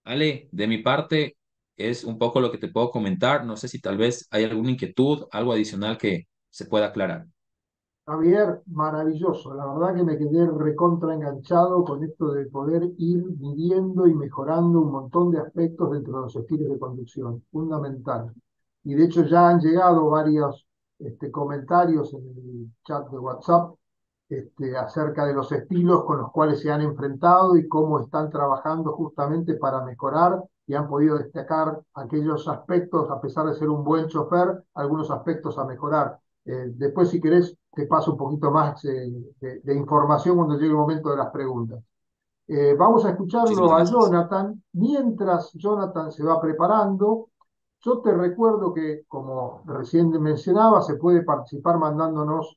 Ale, de mi parte es un poco lo que te puedo comentar. No sé si tal vez hay alguna inquietud, algo adicional que se pueda aclarar. Javier, maravilloso. La verdad que me quedé recontra enganchado con esto de poder ir midiendo y mejorando un montón de aspectos dentro de los estilos de conducción. Fundamental. Y de hecho ya han llegado varios comentarios en el chat de WhatsApp acerca de los estilos con los cuales se han enfrentado y cómo están trabajando justamente para mejorar y han podido destacar aquellos aspectos, a pesar de ser un buen chofer, algunos aspectos a mejorar. Después, si querés, te paso un poquito más de información cuando llegue el momento de las preguntas. Vamos a Muchísimas escucharlo a gracias. Jonathan. Mientras Jonathan se va preparando, yo te recuerdo que, como recién mencionaba, se puede participar mandándonos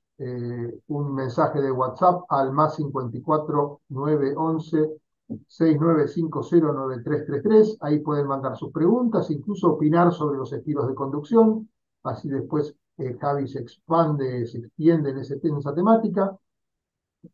un mensaje de WhatsApp al más 54 911 6950 9333. Ahí pueden mandar sus preguntas, incluso opinar sobre los estilos de conducción. Así después Javi se expande, se extiende en esa temática.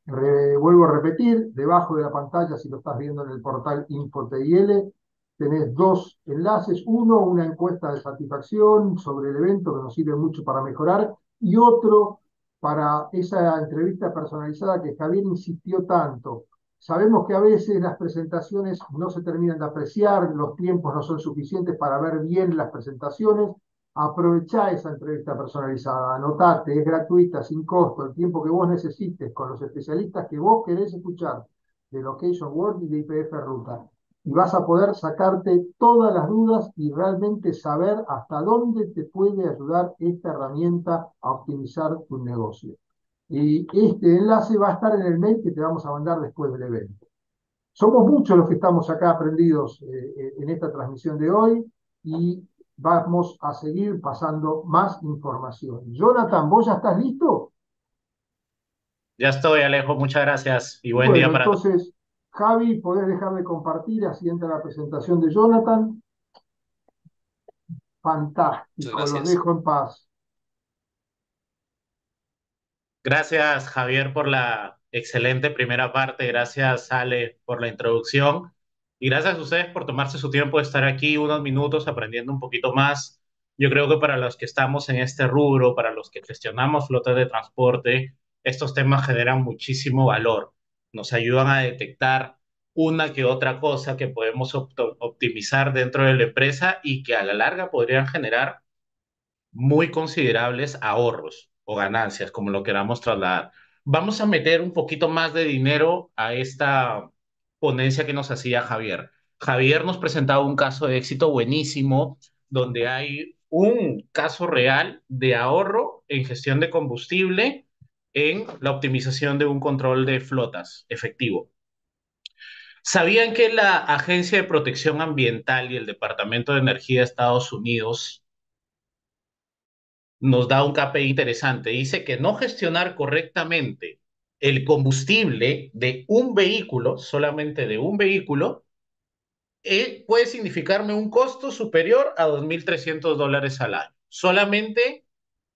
Vuelvo a repetir, debajo de la pantalla, si lo estás viendo en el portal InfoTIL, tenés dos enlaces. Uno, una encuesta de satisfacción sobre el evento que nos sirve mucho para mejorar, y otro para esa entrevista personalizada que Javier insistió tanto. Sabemos que a veces las presentaciones no se terminan de apreciar, los tiempos no son suficientes para ver bien las presentaciones. Aprovechá esa entrevista personalizada, anotate, es gratuita, sin costo, el tiempo que vos necesites con los especialistas que vos querés escuchar de Location World y de IPF Ruta. Y vas a poder sacarte todas las dudas y realmente saber hasta dónde te puede ayudar esta herramienta a optimizar tu negocio. Y este enlace va a estar en el mail que te vamos a mandar después del evento. Somos muchos los que estamos acá aprendidos en esta transmisión de hoy y vamos a seguir pasando más información. Jonathan, ¿vos ya estás listo? Ya estoy, Alejo. Muchas gracias y buen día Bueno, para todos. entonces, Javi, podés dejar de compartir, así entra la presentación de Jonathan. Muchas Fantástico, los gracias. dejo en paz. Gracias, Javier, por la excelente primera parte. Gracias, Ale, por la introducción. Y gracias a ustedes por tomarse su tiempo de estar aquí unos minutos aprendiendo un poquito más. Yo creo que para los que estamos en este rubro, para los que gestionamos flotas de transporte, estos temas generan muchísimo valor. Nos ayudan a detectar una que otra cosa que podemos optimizar dentro de la empresa y que a la larga podrían generar muy considerables ahorros o ganancias, como lo queramos trasladar. Vamos a meter un poquito más de dinero a esta ponencia que nos hacía Javier. Javier nos presentaba un caso de éxito buenísimo donde hay un caso real de ahorro en gestión de combustible en la optimización de un control de flotas efectivo. ¿Sabían que la Agencia de Protección Ambiental y el Departamento de Energía de Estados Unidos nos da un KPI interesante? Dice que no gestionar correctamente el combustible de un vehículo, solamente de un vehículo, puede significarme un costo superior a $2.300 al año. Solamente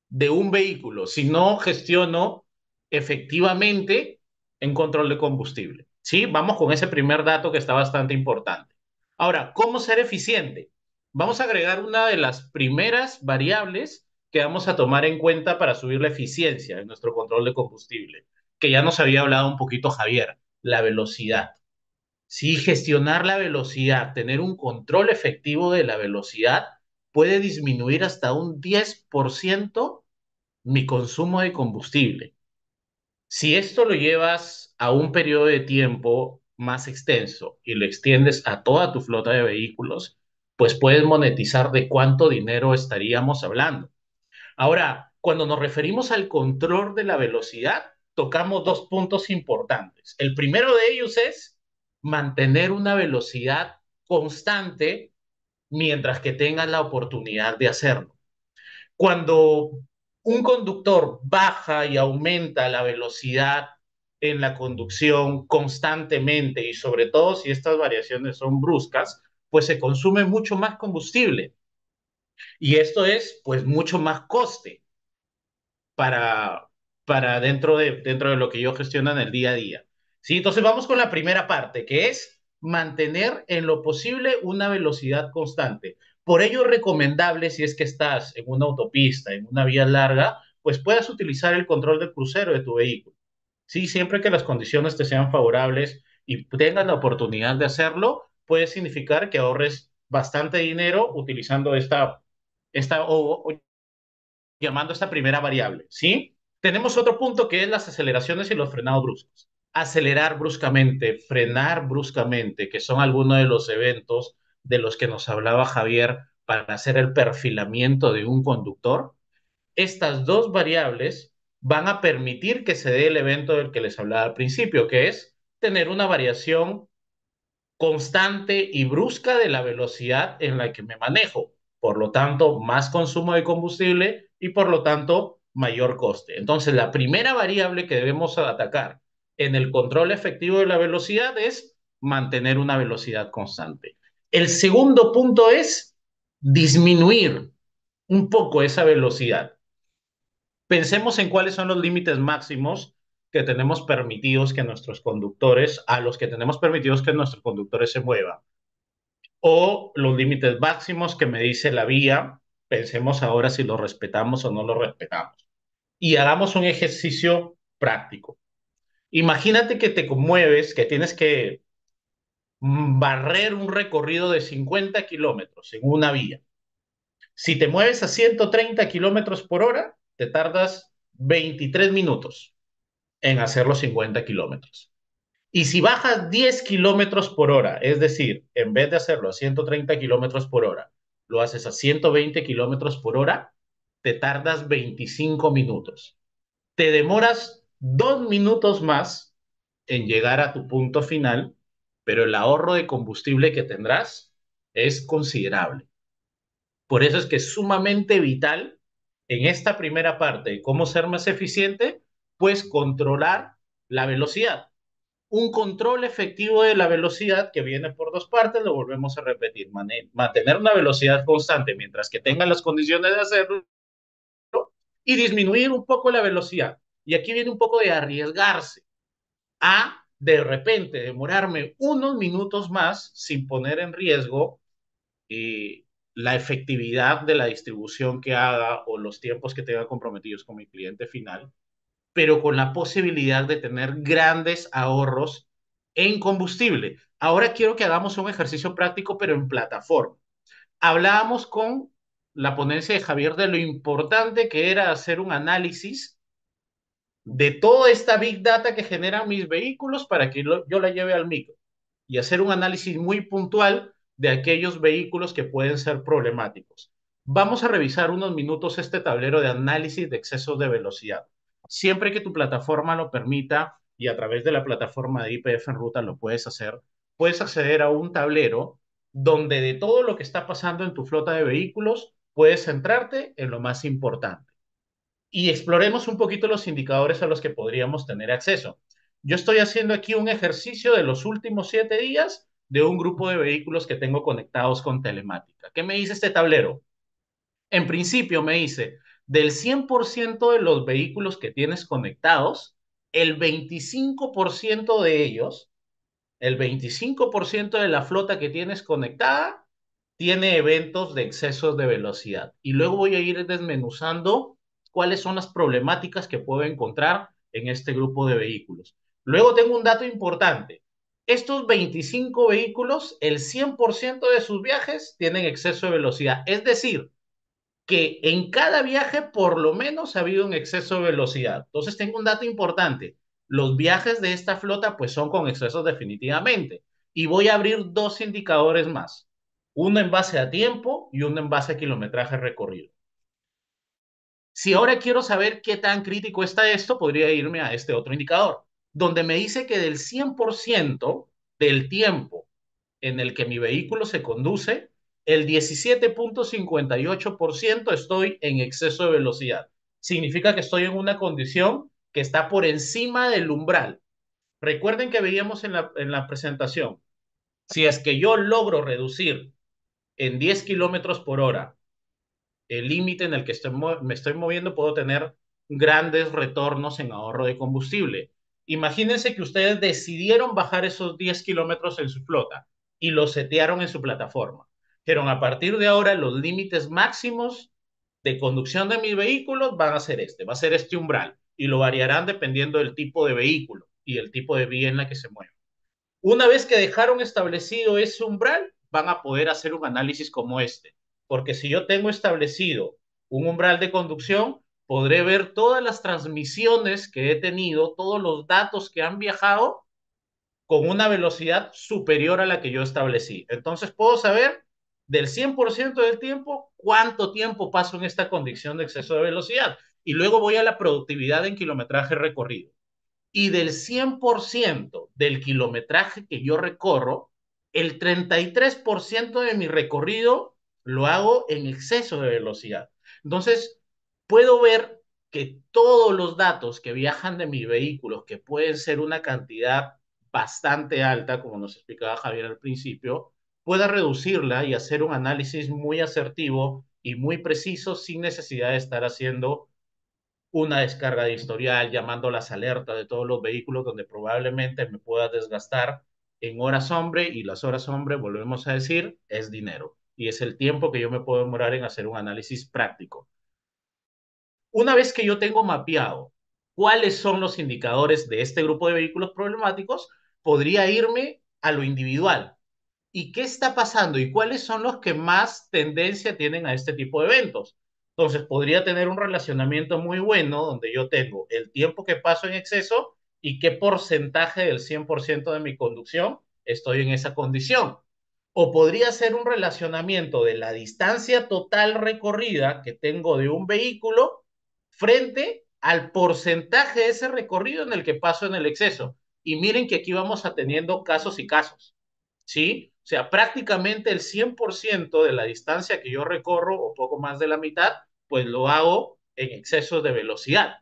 de un vehículo, si no gestiono efectivamente en control de combustible. ¿Sí? Vamos con ese primer dato que está bastante importante. Ahora, ¿cómo ser eficiente? Vamos a agregar una de las primeras variables que vamos a tomar en cuenta para subir la eficiencia en nuestro control de combustible, que ya nos había hablado un poquito Javier, la velocidad. Sí, gestionar la velocidad, tener un control efectivo de la velocidad puede disminuir hasta un 10% mi consumo de combustible. Si esto lo llevas a un periodo de tiempo más extenso y lo extiendes a toda tu flota de vehículos, pues puedes monetizar de cuánto dinero estaríamos hablando. Ahora, cuando nos referimos al control de la velocidad, tocamos dos puntos importantes. El primero de ellos es mantener una velocidad constante mientras que tengas la oportunidad de hacerlo. Cuando un conductor baja y aumenta la velocidad en la conducción constantemente y sobre todo si estas variaciones son bruscas, pues se consume mucho más combustible y esto es pues mucho más coste para, para dentro de lo que yo gestiono en el día a día. ¿Sí? Entonces vamos con la primera parte, que es mantener en lo posible una velocidad constante. Por ello es recomendable, si es que estás en una autopista, en una vía larga, pues puedas utilizar el control del crucero de tu vehículo. Sí, siempre que las condiciones te sean favorables y tengas la oportunidad de hacerlo, puede significar que ahorres bastante dinero utilizando esta llamando esta primera variable, ¿sí? Tenemos otro punto que es las aceleraciones y los frenados bruscos. Acelerar bruscamente, frenar bruscamente, que son algunos de los eventos de los que nos hablaba Javier para hacer el perfilamiento de un conductor. Estas dos variables van a permitir que se dé el evento del que les hablaba al principio, que es tener una variación constante y brusca de la velocidad en la que me manejo. Por lo tanto, más consumo de combustible y por lo tanto, mayor coste. Entonces, la primera variable que debemos atacar en el control efectivo de la velocidad es mantener una velocidad constante. El segundo punto es disminuir un poco esa velocidad. Pensemos en cuáles son los límites máximos que tenemos permitidos que nuestros conductores, a los que tenemos permitidos que nuestros conductores se muevan, o los límites máximos que me dice la vía. Pensemos ahora si lo respetamos o no lo respetamos. Y hagamos un ejercicio práctico. Imagínate que te conmueves, que tienes que barrer un recorrido de 50 kilómetros en una vía. Si te mueves a 130 kilómetros por hora, te tardas 23 minutos en hacer los 50 kilómetros. Y si bajas 10 kilómetros por hora, es decir, en vez de hacerlo a 130 kilómetros por hora, lo haces a 120 kilómetros por hora, te tardas 25 minutos. Te demoras 2 minutos más en llegar a tu punto final, pero el ahorro de combustible que tendrás es considerable. Por eso es que es sumamente vital en esta primera parte de cómo ser más eficiente, pues controlar la velocidad. Un control efectivo de la velocidad que viene por dos partes, lo volvemos a repetir, mantener una velocidad constante mientras que tenga las condiciones de hacerlo y disminuir un poco la velocidad. Y aquí viene un poco de arriesgarse a de repente demorarme unos minutos más sin poner en riesgo la efectividad de la distribución que haga o los tiempos que tenga comprometidos con mi cliente final, pero con la posibilidad de tener grandes ahorros en combustible. Ahora quiero que hagamos un ejercicio práctico, pero en plataforma. Hablábamos con la ponencia de Javier de lo importante que era hacer un análisis de toda esta big data que generan mis vehículos para que yo la lleve al micro y hacer un análisis muy puntual de aquellos vehículos que pueden ser problemáticos. Vamos a revisar unos minutos este tablero de análisis de excesos de velocidad. Siempre que tu plataforma lo permita y a través de la plataforma de IPF en ruta lo puedes hacer, puedes acceder a un tablero donde de todo lo que está pasando en tu flota de vehículos puedes centrarte en lo más importante y exploremos un poquito los indicadores a los que podríamos tener acceso. Yo estoy haciendo aquí un ejercicio de los últimos 7 días de un grupo de vehículos que tengo conectados con telemática. ¿Qué me dice este tablero? En principio me dice, del 100% de los vehículos que tienes conectados, el 25% de ellos, el 25% de la flota que tienes conectada, tiene eventos de excesos de velocidad. Y luego voy a ir desmenuzando cuáles son las problemáticas que puedo encontrar en este grupo de vehículos. Luego tengo un dato importante. Estos 25 vehículos, el 100% de sus viajes tienen exceso de velocidad. Es decir, que en cada viaje por lo menos ha habido un exceso de velocidad. Entonces tengo un dato importante. Los viajes de esta flota pues son con excesos definitivamente. Y voy a abrir dos indicadores más. Uno en base a tiempo y uno en base a kilometraje recorrido. Si ahora quiero saber qué tan crítico está esto, podría irme a este otro indicador, donde me dice que del 100% del tiempo en el que mi vehículo se conduce, el 17.58% estoy en exceso de velocidad. Significa que estoy en una condición que está por encima del umbral. Recuerden que veíamos en la presentación, si es que yo logro reducir en 10 kilómetros por hora el límite en el que me estoy moviendo, puedo tener grandes retornos en ahorro de combustible. Imagínense que ustedes decidieron bajar esos 10 kilómetros en su flota y lo setearon en su plataforma. Dijeron, a partir de ahora, los límites máximos de conducción de mis vehículos van a ser va a ser este umbral, y lo variarán dependiendo del tipo de vehículo y el tipo de vía en la que se mueva. Una vez que dejaron establecido ese umbral, van a poder hacer un análisis como este. Porque si yo tengo establecido un umbral de conducción, podré ver todas las transmisiones que he tenido, todos los datos que han viajado con una velocidad superior a la que yo establecí. Entonces puedo saber del 100% del tiempo cuánto tiempo paso en esta condición de exceso de velocidad. Y luego voy a la productividad en kilometraje recorrido. Y del 100% del kilometraje que yo recorro, el 33% de mi recorrido lo hago en exceso de velocidad. Entonces, puedo ver que todos los datos que viajan de mi vehículo, que pueden ser una cantidad bastante alta, como nos explicaba Javier al principio, pueda reducirla y hacer un análisis muy asertivo y muy preciso sin necesidad de estar haciendo una descarga de historial, llamando las alertas de todos los vehículos donde probablemente me pueda desgastar en horas hombre, y las horas hombre, volvemos a decir, es dinero y es el tiempo que yo me puedo demorar en hacer un análisis práctico. Una vez que yo tengo mapeado cuáles son los indicadores de este grupo de vehículos problemáticos, podría irme a lo individual. ¿Y qué está pasando? ¿Y cuáles son los que más tendencia tienen a este tipo de eventos? Entonces, podría tener un relacionamiento muy bueno donde yo tengo el tiempo que paso en exceso y qué porcentaje del 100% de mi conducción estoy en esa condición. O podría ser un relacionamiento de la distancia total recorrida que tengo de un vehículo frente al porcentaje de ese recorrido en el que paso en el exceso. Y miren que aquí vamos atendiendo casos y casos. ¿Sí? O sea, prácticamente el 100% de la distancia que yo recorro, o poco más de la mitad, pues lo hago en exceso de velocidad.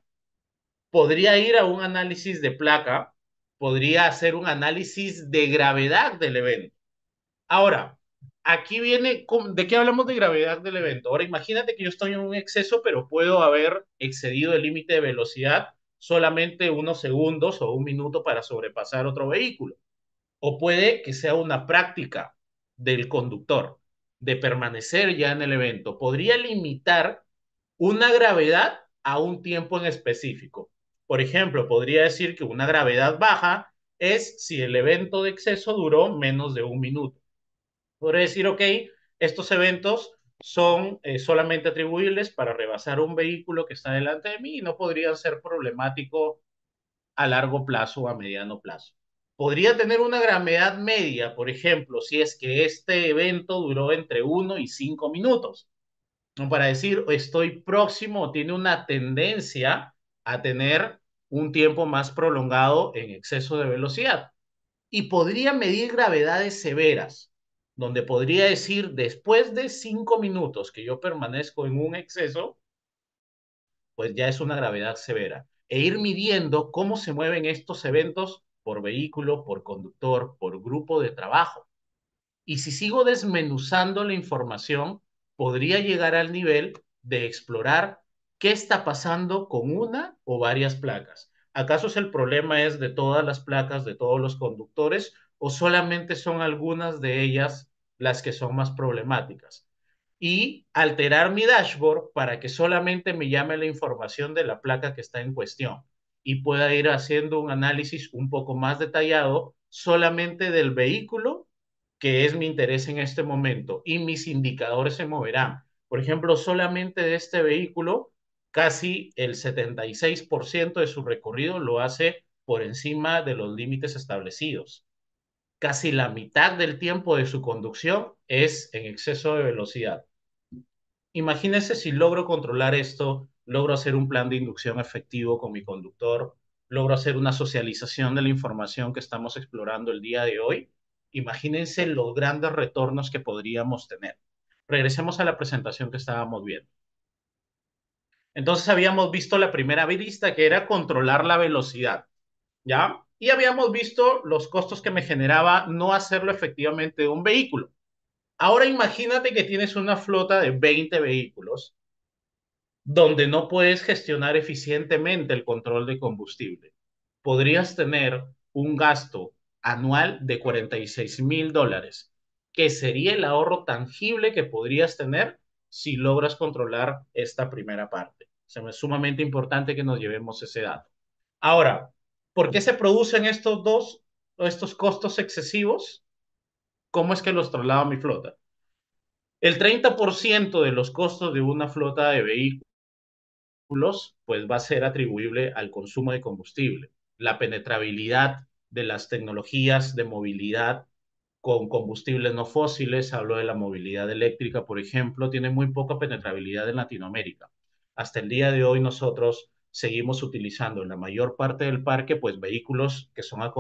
Podría ir a un análisis de placa, podría hacer un análisis de gravedad del evento. Ahora, aquí viene, ¿de qué hablamos de gravedad del evento? Ahora, imagínate que yo estoy en un exceso, pero puedo haber excedido el límite de velocidad solamente unos segundos o un minuto para sobrepasar otro vehículo. O puede que sea una práctica del conductor de permanecer ya en el evento. Podría limitar una gravedad a un tiempo en específico. Por ejemplo, podría decir que una gravedad baja es si el evento de exceso duró menos de un minuto. Podría decir, ok, estos eventos son solamente atribuibles para rebasar un vehículo que está delante de mí y no podrían ser problemáticos a largo plazo o a mediano plazo. Podría tener una gravedad media, por ejemplo, si es que este evento duró entre 1 y 5 minutos. ¿No? Para decir, estoy próximo o tiene una tendencia a tener un tiempo más prolongado en exceso de velocidad. Y podría medir gravedades severas, donde podría decir, después de 5 minutos que yo permanezco en un exceso, pues ya es una gravedad severa. E ir midiendo cómo se mueven estos eventos por vehículo, por conductor, por grupo de trabajo. Y si sigo desmenuzando la información, podría llegar al nivel de explorar qué está pasando con una o varias placas. ¿Acaso el problema es de todas las placas, de todos los conductores, o solamente son algunas de ellas las que son más problemáticas? Y alterar mi dashboard para que solamente me llame la información de la placa que está en cuestión y pueda ir haciendo un análisis un poco más detallado solamente del vehículo que es mi interés en este momento y mis indicadores se moverán. Por ejemplo, solamente de este vehículo, casi el 76% de su recorrido lo hace por encima de los límites establecidos. Casi la mitad del tiempo de su conducción es en exceso de velocidad. Imagínense si logro controlar esto, logro hacer un plan de inducción efectivo con mi conductor, logro hacer una socialización de la información que estamos explorando el día de hoy. Imagínense los grandes retornos que podríamos tener. Regresemos a la presentación que estábamos viendo. Entonces habíamos visto la primera vista que era controlar la velocidad, ¿ya? Y habíamos visto los costos que me generaba no hacerlo efectivamente de un vehículo. Ahora imagínate que tienes una flota de 20 vehículos donde no puedes gestionar eficientemente el control de combustible. Podrías tener un gasto anual de $46,000, que sería el ahorro tangible que podrías tener si logras controlar esta primera parte. Es sumamente importante que nos llevemos ese dato. Ahora, ¿por qué se producen estos costos excesivos? ¿Cómo es que los traslado a mi flota? El 30% de los costos de una flota de vehículos pues va a ser atribuible al consumo de combustible. La penetrabilidad de las tecnologías de movilidad con combustibles no fósiles, hablo de la movilidad eléctrica, por ejemplo, tiene muy poca penetrabilidad en Latinoamérica. Hasta el día de hoy nosotros seguimos utilizando en la mayor parte del parque pues vehículos que son a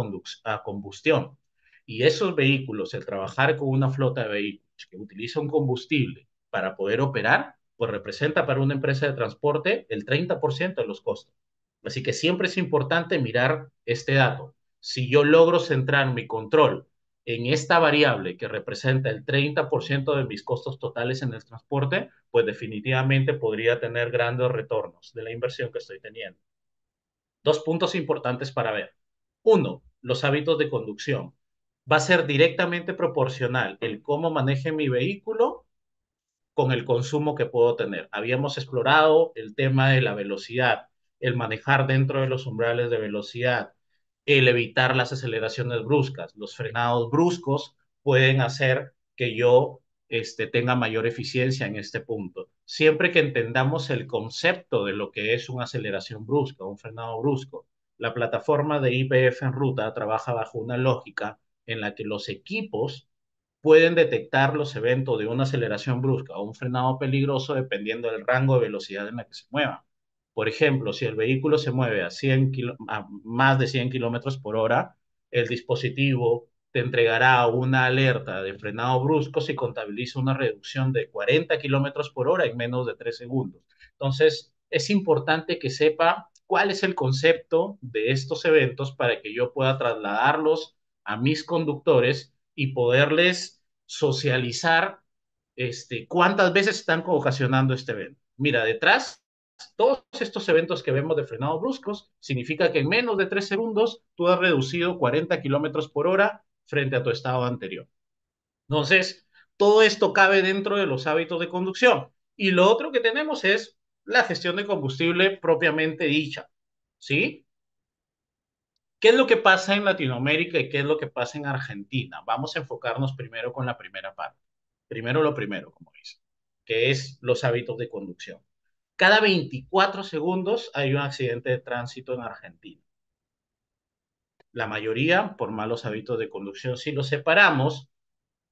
combustión. Y esos vehículos, el trabajar con una flota de vehículos que utiliza un combustible para poder operar, pues representa para una empresa de transporte el 30% de los costos. Así que siempre es importante mirar este dato. Si yo logro centrar mi control en esta variable que representa el 30% de mis costos totales en el transporte, pues definitivamente podría tener grandes retornos de la inversión que estoy teniendo. Dos puntos importantes para ver. Uno, los hábitos de conducción. Va a ser directamente proporcional el cómo maneje mi vehículo con el consumo que puedo tener. Habíamos explorado el tema de la velocidad, el manejar dentro de los umbrales de velocidad, el evitar las aceleraciones bruscas. Los frenados bruscos pueden hacer que yo tenga mayor eficiencia en este punto. Siempre que entendamos el concepto de lo que es una aceleración brusca, un frenado brusco, la plataforma de IPF en ruta trabaja bajo una lógica en la que los equipos pueden detectar los eventos de una aceleración brusca o un frenado peligroso dependiendo del rango de velocidad en la que se mueva. Por ejemplo, si el vehículo se mueve a más de 100 kilómetros por hora, el dispositivo te entregará una alerta de frenado brusco si contabiliza una reducción de 40 kilómetros por hora en menos de 3 segundos. Entonces, es importante que sepa cuál es el concepto de estos eventos para que yo pueda trasladarlos a mis conductores y poderles socializar cuántas veces están ocasionando este evento. Mira, detrás, todos estos eventos que vemos de frenado bruscos significa que en menos de 3 segundos tú has reducido 40 kilómetros por hora frente a tu estado anterior. Entonces, todo esto cabe dentro de los hábitos de conducción. Y lo otro que tenemos es la gestión de combustible propiamente dicha. ¿Sí? ¿Qué es lo que pasa en Latinoamérica y qué es lo que pasa en Argentina? Vamos a enfocarnos primero con la primera parte. Primero lo primero, como dice, que es los hábitos de conducción. Cada 24 segundos hay un accidente de tránsito en Argentina. La mayoría por malos hábitos de conducción. Si los separamos,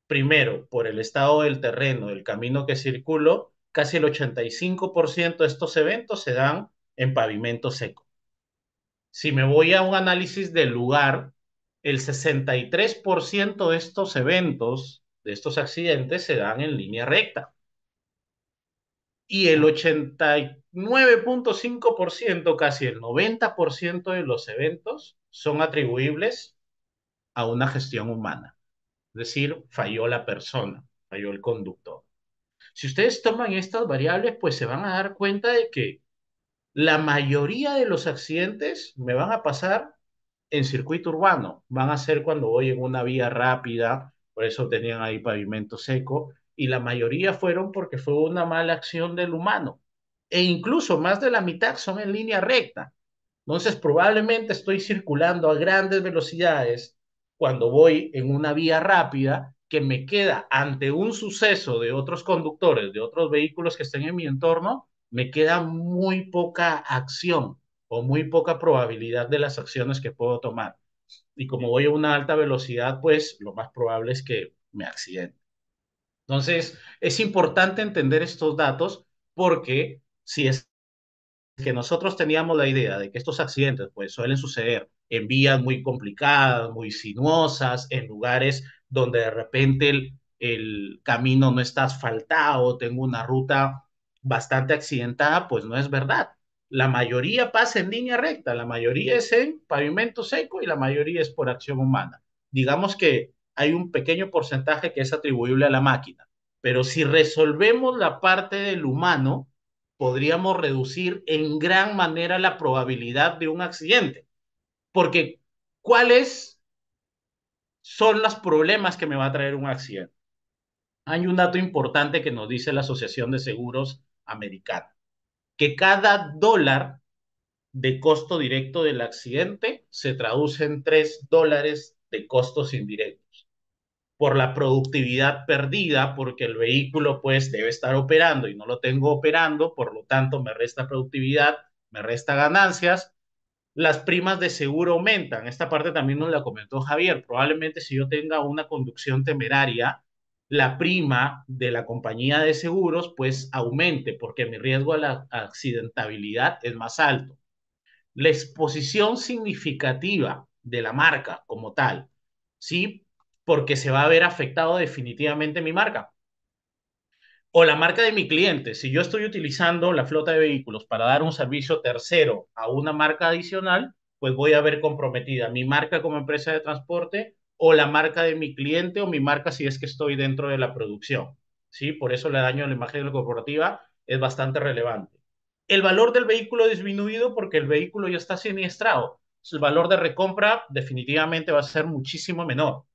primero, por el estado del terreno, del camino que circulo, casi el 85% de estos eventos se dan en pavimento seco. Si me voy a un análisis del lugar, el 63% de estos eventos, de estos accidentes, se dan en línea recta. Y el 89.5%, casi el 90% de los eventos son atribuibles a una gestión humana. Es decir, falló la persona, falló el conductor. Si ustedes toman estas variables, pues se van a dar cuenta de que la mayoría de los accidentes me van a pasar en circuito urbano, van a ser cuando voy en una vía rápida, por eso tenían ahí pavimento seco, y la mayoría fueron porque fue una mala acción del humano. E incluso más de la mitad son en línea recta. Entonces, probablemente estoy circulando a grandes velocidades cuando voy en una vía rápida que me queda ante un suceso de otros conductores, de otros vehículos que estén en mi entorno, me queda muy poca acción o muy poca probabilidad de las acciones que puedo tomar. Y como voy a una alta velocidad, pues lo más probable es que me accidente. Entonces, es importante entender estos datos porque si es que nosotros teníamos la idea de que estos accidentes pues suelen suceder en vías muy complicadas, muy sinuosas, en lugares donde de repente el camino no está asfaltado, tengo una ruta bastante accidentada, pues no es verdad. La mayoría pasa en línea recta, la mayoría es en pavimento seco y la mayoría es por acción humana. Digamos que hay un pequeño porcentaje que es atribuible a la máquina, pero si resolvemos la parte del humano, podríamos reducir en gran manera la probabilidad de un accidente. Porque, ¿cuáles son los problemas que me va a traer un accidente? Hay un dato importante que nos dice la Asociación de Seguros Americana, que cada dólar de costo directo del accidente se traduce en $3 de costos indirectos por la productividad perdida, porque el vehículo pues debe estar operando y no lo tengo operando, por lo tanto me resta productividad, me resta ganancias, las primas de seguro aumentan. Esta parte también nos la comentó Javier. Probablemente si yo tenga una conducción temeraria, la prima de la compañía de seguros pues aumente porque mi riesgo a la accidentabilidad es más alto. La exposición significativa de la marca como tal, ¿sí? Porque se va a ver afectado definitivamente mi marca o la marca de mi cliente. Si yo estoy utilizando la flota de vehículos para dar un servicio tercero a una marca adicional, pues voy a ver comprometida mi marca como empresa de transporte o la marca de mi cliente o mi marca si es que estoy dentro de la producción. ¿Sí? Por eso el daño a la imagen corporativa es bastante relevante. El valor del vehículo disminuido porque el vehículo ya está siniestrado. El valor de recompra definitivamente va a ser muchísimo menor.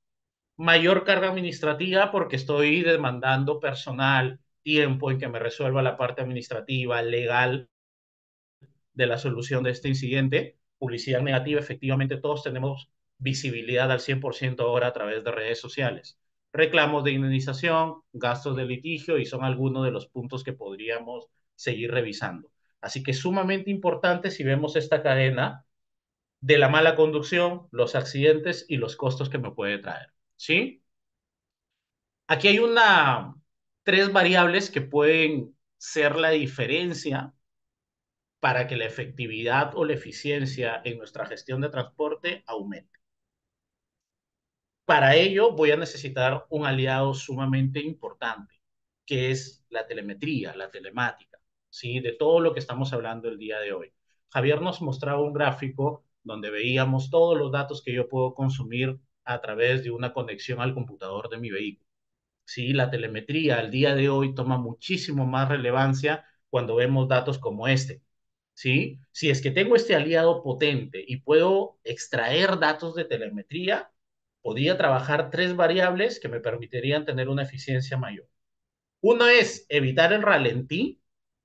Mayor carga administrativa porque estoy demandando personal, tiempo en que me resuelva la parte administrativa, legal de la solución de este incidente. Publicidad negativa, efectivamente todos tenemos visibilidad al 100% ahora a través de redes sociales. Reclamos de indemnización, gastos de litigio y son algunos de los puntos que podríamos seguir revisando. Así que es sumamente importante si vemos esta cadena de la mala conducción, los accidentes y los costos que me puede traer. ¿Sí? Aquí hay tres variables que pueden ser la diferencia para que la efectividad o la eficiencia en nuestra gestión de transporte aumente. Para ello voy a necesitar un aliado sumamente importante, que es la telemetría, la telemática, ¿sí? De todo lo que estamos hablando el día de hoy. Javier nos mostraba un gráfico donde veíamos todos los datos que yo puedo consumir a través de una conexión al computador de mi vehículo. Sí, la telemetría al día de hoy toma muchísimo más relevancia cuando vemos datos como este. ¿Sí? Si es que tengo este aliado potente y puedo extraer datos de telemetría, podría trabajar tres variables que me permitirían tener una eficiencia mayor. Una es evitar el ralentí.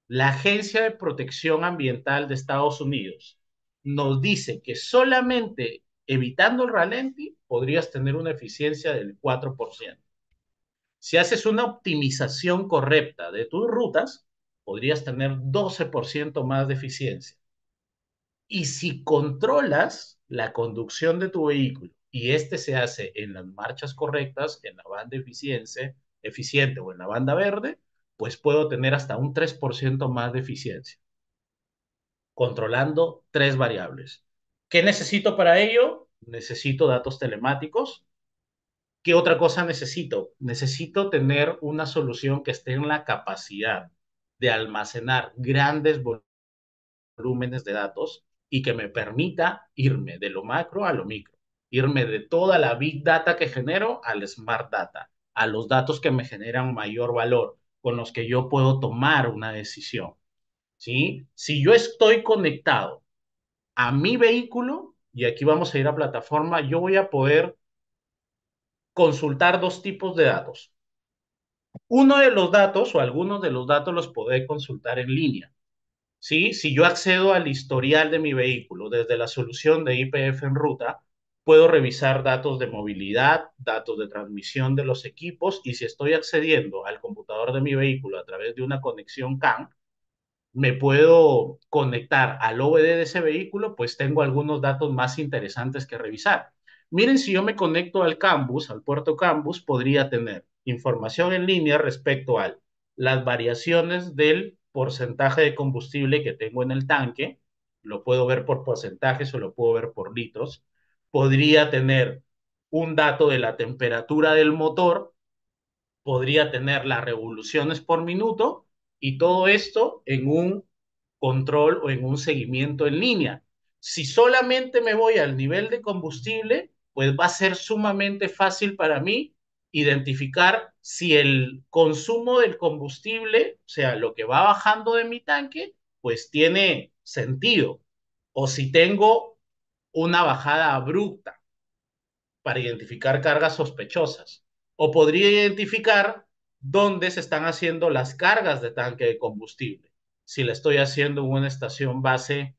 La Agencia de Protección Ambiental de Estados Unidos nos dice que solamente evitando el ralentí podrías tener una eficiencia del 4%. Si haces una optimización correcta de tus rutas, podrías tener 12% más de eficiencia. Y si controlas la conducción de tu vehículo y este se hace en las marchas correctas, en la banda eficiente o en la banda verde, pues puedo tener hasta un 3% más de eficiencia, controlando tres variables. ¿Qué necesito para ello? Necesito datos telemáticos. ¿Qué otra cosa necesito? Necesito tener una solución que esté en la capacidad de almacenar grandes volúmenes de datos y que me permita irme de lo macro a lo micro, irme de toda la big data que genero al smart data, a los datos que me generan mayor valor, con los que yo puedo tomar una decisión. ¿Sí? Si yo estoy conectado a mi vehículo, y aquí vamos a ir a plataforma, yo voy a poder consultar dos tipos de datos. Uno de los datos o algunos de los datos los podré consultar en línea. ¿Sí? Si yo accedo al historial de mi vehículo desde la solución de IPF en ruta, puedo revisar datos de movilidad, datos de transmisión de los equipos y si estoy accediendo al computador de mi vehículo a través de una conexión CAN, me puedo conectar al OBD de ese vehículo, pues tengo algunos datos más interesantes que revisar. Miren, si yo me conecto al campus, al puerto campus, podría tener información en línea respecto a las variaciones del porcentaje de combustible que tengo en el tanque, lo puedo ver por porcentajes o lo puedo ver por litros. Podría tener un dato de la temperatura del motor, podría tener las revoluciones por minuto y todo esto en un control o en un seguimiento en línea. Si solamente me voy al nivel de combustible, pues va a ser sumamente fácil para mí identificar si el consumo del combustible, o sea, lo que va bajando de mi tanque, pues tiene sentido. O si tengo una bajada abrupta para identificar cargas sospechosas. O podría identificar dónde se están haciendo las cargas de tanque de combustible. Si la estoy haciendo en una estación base,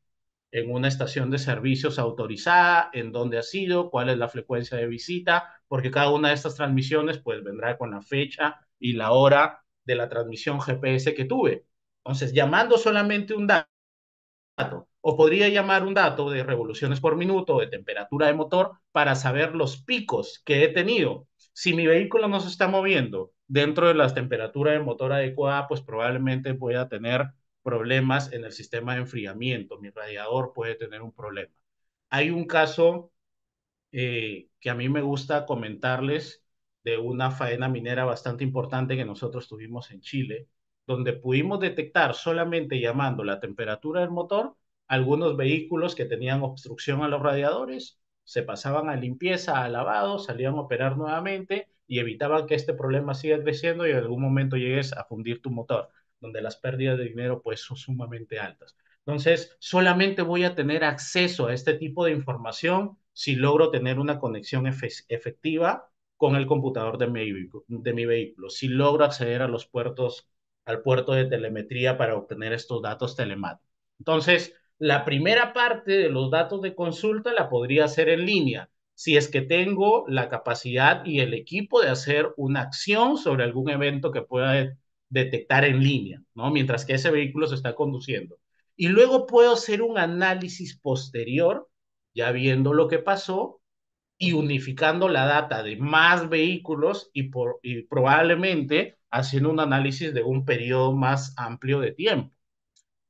en una estación de servicios autorizada, en dónde ha sido, cuál es la frecuencia de visita, porque cada una de estas transmisiones pues vendrá con la fecha y la hora de la transmisión GPS que tuve. Entonces, llamando solamente un dato, o podría llamar un dato de revoluciones por minuto, de temperatura de motor, para saber los picos que he tenido. Si mi vehículo no se está moviendo dentro de la temperatura de motor adecuada, pues probablemente voy a tener problemas en el sistema de enfriamiento. Mi radiador puede tener un problema. Hay un caso que a mí me gusta comentarles de una faena minera bastante importante que nosotros tuvimos en Chile, donde pudimos detectar solamente llamando la temperatura del motor algunos vehículos que tenían obstrucción a los radiadores, se pasaban a limpieza, a lavado, salían a operar nuevamente y evitaban que este problema siga creciendo y en algún momento llegues a fundir tu motor, donde las pérdidas de dinero pues son sumamente altas. Entonces, solamente voy a tener acceso a este tipo de información si logro tener una conexión efectiva con el computador de mi vehículo, si logro acceder a los puertos, al puerto de telemetría para obtener estos datos telemáticos. Entonces, la primera parte de los datos de consulta la podría hacer en línea, si es que tengo la capacidad y el equipo de hacer una acción sobre algún evento que pueda detectar en línea, ¿no? Mientras que ese vehículo se está conduciendo. Y luego puedo hacer un análisis posterior, ya viendo lo que pasó y unificando la data de más vehículos y probablemente haciendo un análisis de un periodo más amplio de tiempo.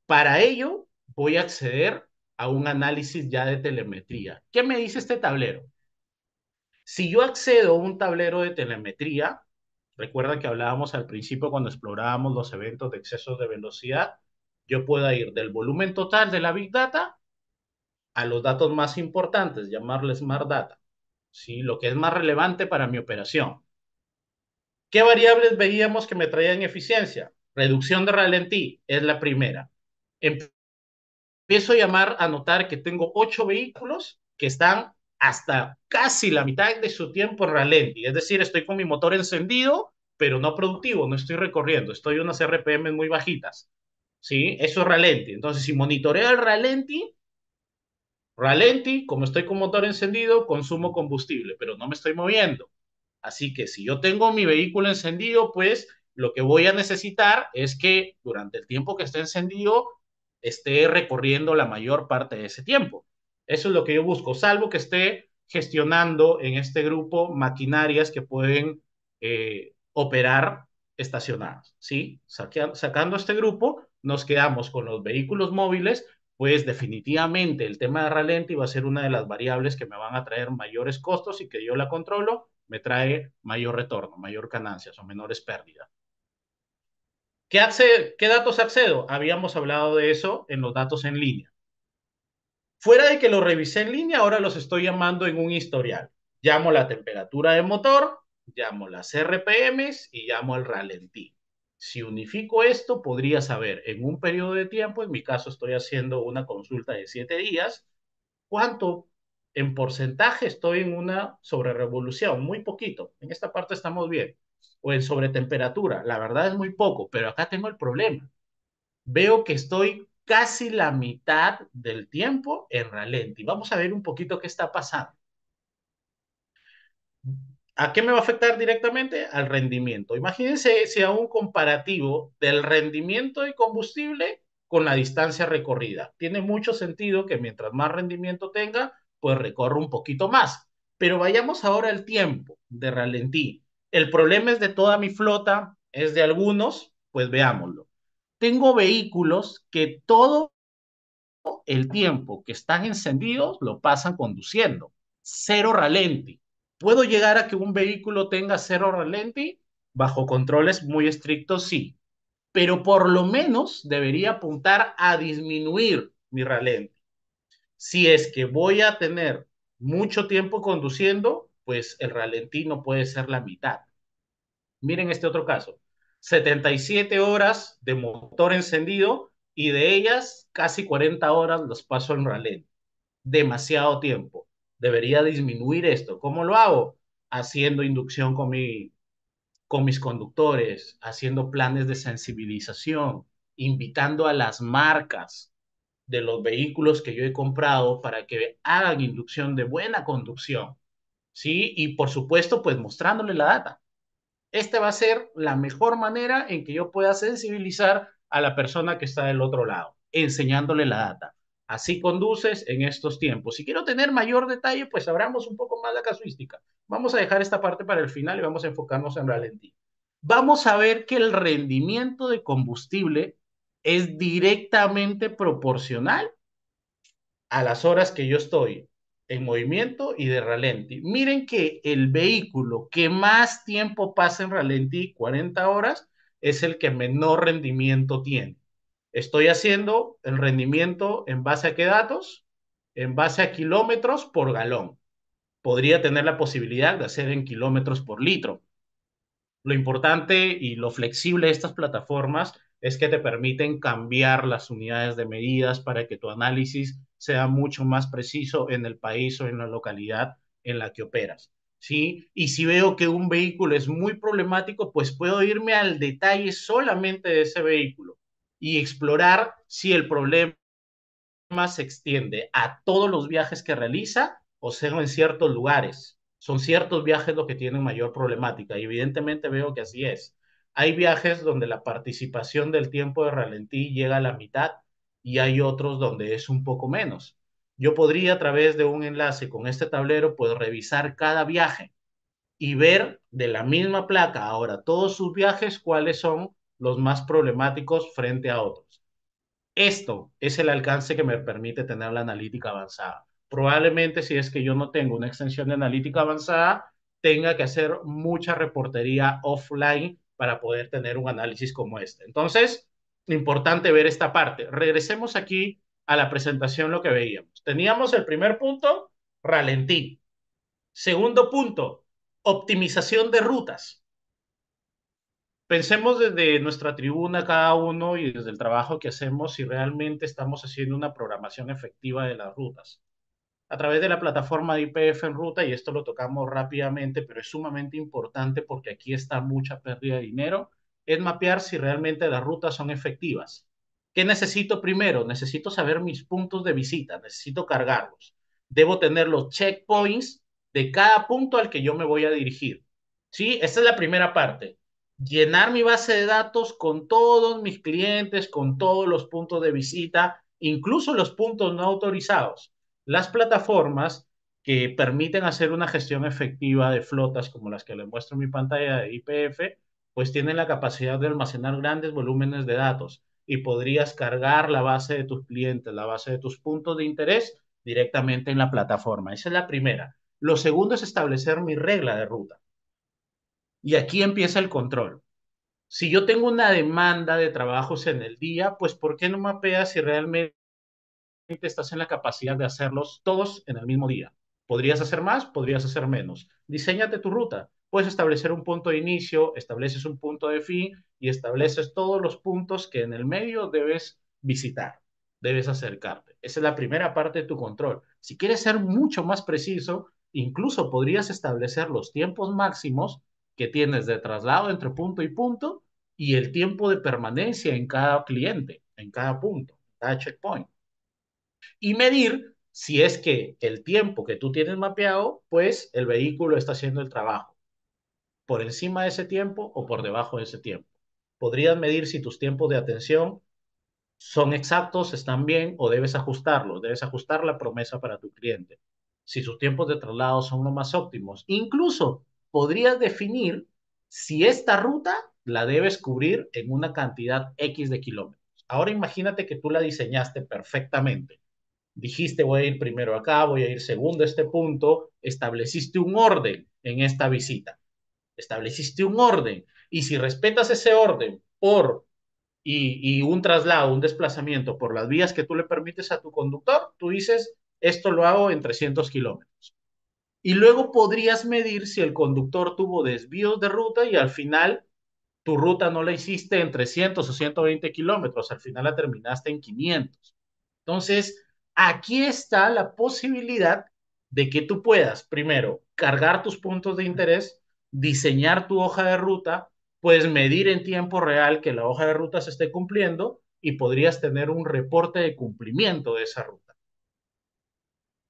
Para ello, voy a acceder a un análisis ya de telemetría. ¿Qué me dice este tablero? Si yo accedo a un tablero de telemetría, recuerda que hablábamos al principio cuando explorábamos los eventos de excesos de velocidad, yo puedo ir del volumen total de la Big Data a los datos más importantes, llamarles Smart Data, ¿sí? Lo que es más relevante para mi operación. ¿Qué variables veíamos que me traían eficiencia? Reducción de ralentí es la primera. Empiezo a notar que tengo 8 vehículos que están hasta casi la mitad de su tiempo en ralentí. Es decir, estoy con mi motor encendido, pero no productivo, no estoy recorriendo, estoy a unas RPM muy bajitas. ¿Sí? Eso es ralentí. Entonces, si monitoreo el ralentí, como estoy con motor encendido, consumo combustible, pero no me estoy moviendo. Así que si yo tengo mi vehículo encendido, pues lo que voy a necesitar es que durante el tiempo que esté encendido esté recorriendo la mayor parte de ese tiempo. Eso es lo que yo busco, salvo que esté gestionando en este grupo maquinarias que pueden operar estacionadas. ¿Sí? Sacando este grupo, nos quedamos con los vehículos móviles, pues definitivamente el tema de ralentí va a ser una de las variables que me van a traer mayores costos y que yo la controlo me trae mayor retorno, mayor ganancias o menores pérdidas. ¿Qué datos accedo? Habíamos hablado de eso en los datos en línea. Fuera de que los revisé en línea, ahora los estoy llamando en un historial. Llamo la temperatura de motor, llamo las RPMs y llamo el ralentí. Si unifico esto, podría saber en un periodo de tiempo, en mi caso estoy haciendo una consulta de 7 días, cuánto en porcentaje estoy en una sobrerevolución, muy poquito. En esta parte estamos bien. O en sobretemperatura, la verdad es muy poco, pero acá tengo el problema. Veo que estoy casi la mitad del tiempo en ralentí. Vamos a ver un poquito qué está pasando. ¿A qué me va a afectar directamente? Al rendimiento. Imagínense si a un comparativo del rendimiento de combustible con la distancia recorrida. Tiene mucho sentido que mientras más rendimiento tenga, pues recorra un poquito más. Pero vayamos ahora al tiempo de ralentí. El problema es de toda mi flota, es de algunos, pues veámoslo. Tengo vehículos que todo el tiempo que están encendidos lo pasan conduciendo. Cero ralentí. ¿Puedo llegar a que un vehículo tenga cero ralentí? Bajo controles muy estrictos, sí. Pero por lo menos debería apuntar a disminuir mi ralentí. Si es que voy a tener mucho tiempo conduciendo, pues el ralentí no puede ser la mitad. Miren este otro caso. 77 horas de motor encendido y de ellas casi 40 horas los paso en ralentí. Demasiado tiempo. Debería disminuir esto. ¿Cómo lo hago? Haciendo inducción con mis conductores, haciendo planes de sensibilización, invitando a las marcas de los vehículos que yo he comprado para que hagan inducción de buena conducción, ¿sí? Y por supuesto, pues mostrándole la data. Esta va a ser la mejor manera en que yo pueda sensibilizar a la persona que está del otro lado, enseñándole la data. Así conduces en estos tiempos. Si quiero tener mayor detalle, pues abramos un poco más la casuística. Vamos a dejar esta parte para el final y vamos a enfocarnos en ralentí. Vamos a ver que el rendimiento de combustible es directamente proporcional a las horas que yo estoy en movimiento y de ralentí. Miren que el vehículo que más tiempo pasa en ralentí, 40 horas, es el que menor rendimiento tiene. Estoy haciendo el rendimiento en base a qué datos? En base a kilómetros por galón. Podría tener la posibilidad de hacer en kilómetros por litro. Lo importante y lo flexible de estas plataformas es que te permiten cambiar las unidades de medidas para que tu análisis sea mucho más preciso en el país o en la localidad en la que operas. ¿Sí? Y si veo que un vehículo es muy problemático, pues puedo irme al detalle solamente de ese vehículo y explorar si el problema se extiende a todos los viajes que realiza o sea en ciertos lugares. Son ciertos viajes los que tienen mayor problemática y evidentemente veo que así es. Hay viajes donde la participación del tiempo de ralentí llega a la mitad y hay otros donde es un poco menos. Yo podría a través de un enlace con este tablero pues revisar cada viaje y ver de la misma placa ahora todos sus viajes cuáles son los más problemáticos frente a otros. Esto es el alcance que me permite tener la analítica avanzada. Probablemente si es que yo no tengo una extensión de analítica avanzada, tenga que hacer mucha reportería offline para poder tener un análisis como este. Entonces, importante ver esta parte. Regresemos aquí a la presentación, lo que veíamos. Teníamos el primer punto, ralentí. Segundo punto, optimización de rutas. Pensemos desde nuestra tribuna cada uno y desde el trabajo que hacemos si realmente estamos haciendo una programación efectiva de las rutas. A través de la plataforma de IPF en ruta, y esto lo tocamos rápidamente, pero es sumamente importante porque aquí está mucha pérdida de dinero, es mapear si realmente las rutas son efectivas. ¿Qué necesito primero? Necesito saber mis puntos de visita, necesito cargarlos. Debo tener los checkpoints de cada punto al que yo me voy a dirigir. ¿Sí? Esta es la primera parte. Llenar mi base de datos con todos mis clientes, con todos los puntos de visita, incluso los puntos no autorizados. Las plataformas que permiten hacer una gestión efectiva de flotas como las que les muestro en mi pantalla de IPF, pues tienen la capacidad de almacenar grandes volúmenes de datos y podrías cargar la base de tus clientes, la base de tus puntos de interés directamente en la plataforma. Esa es la primera. Lo segundo es establecer mi regla de ruta. Y aquí empieza el control. Si yo tengo una demanda de trabajos en el día, pues ¿por qué no mapeas si realmente estás en la capacidad de hacerlos todos en el mismo día? Podrías hacer más, podrías hacer menos. Diseñate tu ruta. Puedes establecer un punto de inicio, estableces un punto de fin y estableces todos los puntos que en el medio debes visitar, debes acercarte. Esa es la primera parte de tu control. Si quieres ser mucho más preciso, incluso podrías establecer los tiempos máximos que tienes de traslado entre punto y punto y el tiempo de permanencia en cada cliente, en cada punto, cada checkpoint y medir si es que el tiempo que tú tienes mapeado, pues el vehículo está haciendo el trabajo por encima de ese tiempo o por debajo de ese tiempo. Podrías medir si tus tiempos de atención son exactos, están bien o debes ajustarlos, debes ajustar la promesa para tu cliente. Si sus tiempos de traslado son los más óptimos. Incluso podrías definir si esta ruta la debes cubrir en una cantidad X de kilómetros. Ahora imagínate que tú la diseñaste perfectamente. Dijiste, voy a ir primero acá, voy a ir segundo a este punto, estableciste un orden en esta visita, estableciste un orden, y si respetas ese orden y un traslado, un desplazamiento por las vías que tú le permites a tu conductor, tú dices, esto lo hago en 300 kilómetros. Y luego podrías medir si el conductor tuvo desvíos de ruta y al final tu ruta no la hiciste en 300 o 120 kilómetros, al final la terminaste en 500. Entonces, aquí está la posibilidad de que tú puedas, primero, cargar tus puntos de interés, diseñar tu hoja de ruta, puedes medir en tiempo real que la hoja de ruta se esté cumpliendo y podrías tener un reporte de cumplimiento de esa ruta.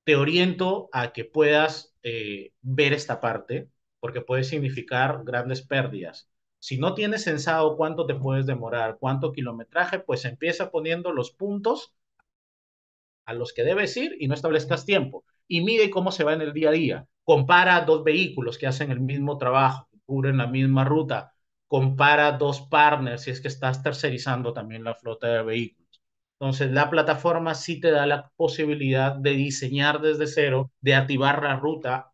Te oriento a que puedas ver esta parte porque puede significar grandes pérdidas. Si no tienes censado cuánto te puedes demorar, cuánto kilometraje, pues empieza poniendo los puntos a los que debes ir y no establezcas tiempo. Y mide cómo se va en el día a día. Compara dos vehículos que hacen el mismo trabajo, que cubren la misma ruta. Compara dos partners si es que estás tercerizando también la flota de vehículos. Entonces, la plataforma sí te da la posibilidad de diseñar desde cero, de activar la ruta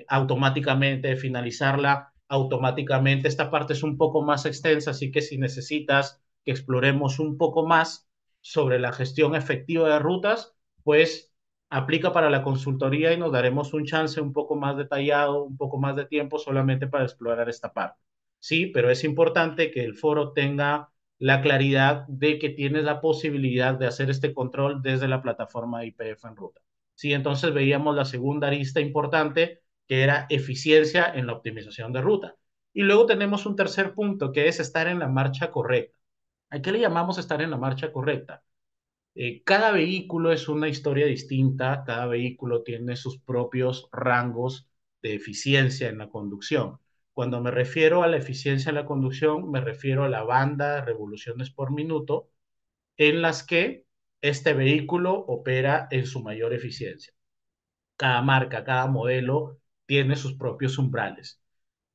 automáticamente, de finalizarla automáticamente. Esta parte es un poco más extensa, así que si necesitas que exploremos un poco más, sobre la gestión efectiva de rutas, pues aplica para la consultoría y nos daremos un chance un poco más detallado, un poco más de tiempo solamente para explorar esta parte. Sí, pero es importante que el foro tenga la claridad de que tienes la posibilidad de hacer este control desde la plataforma de IPF en ruta. Sí, entonces veíamos la segunda arista importante, que era eficiencia en la optimización de ruta. Y luego tenemos un tercer punto, que es estar en la marcha correcta. ¿A qué le llamamos estar en la marcha correcta? Cada vehículo es una historia distinta, cada vehículo tiene sus propios rangos de eficiencia en la conducción. Cuando me refiero a la eficiencia en la conducción, me refiero a la banda de revoluciones por minuto en las que este vehículo opera en su mayor eficiencia. Cada marca, cada modelo tiene sus propios umbrales.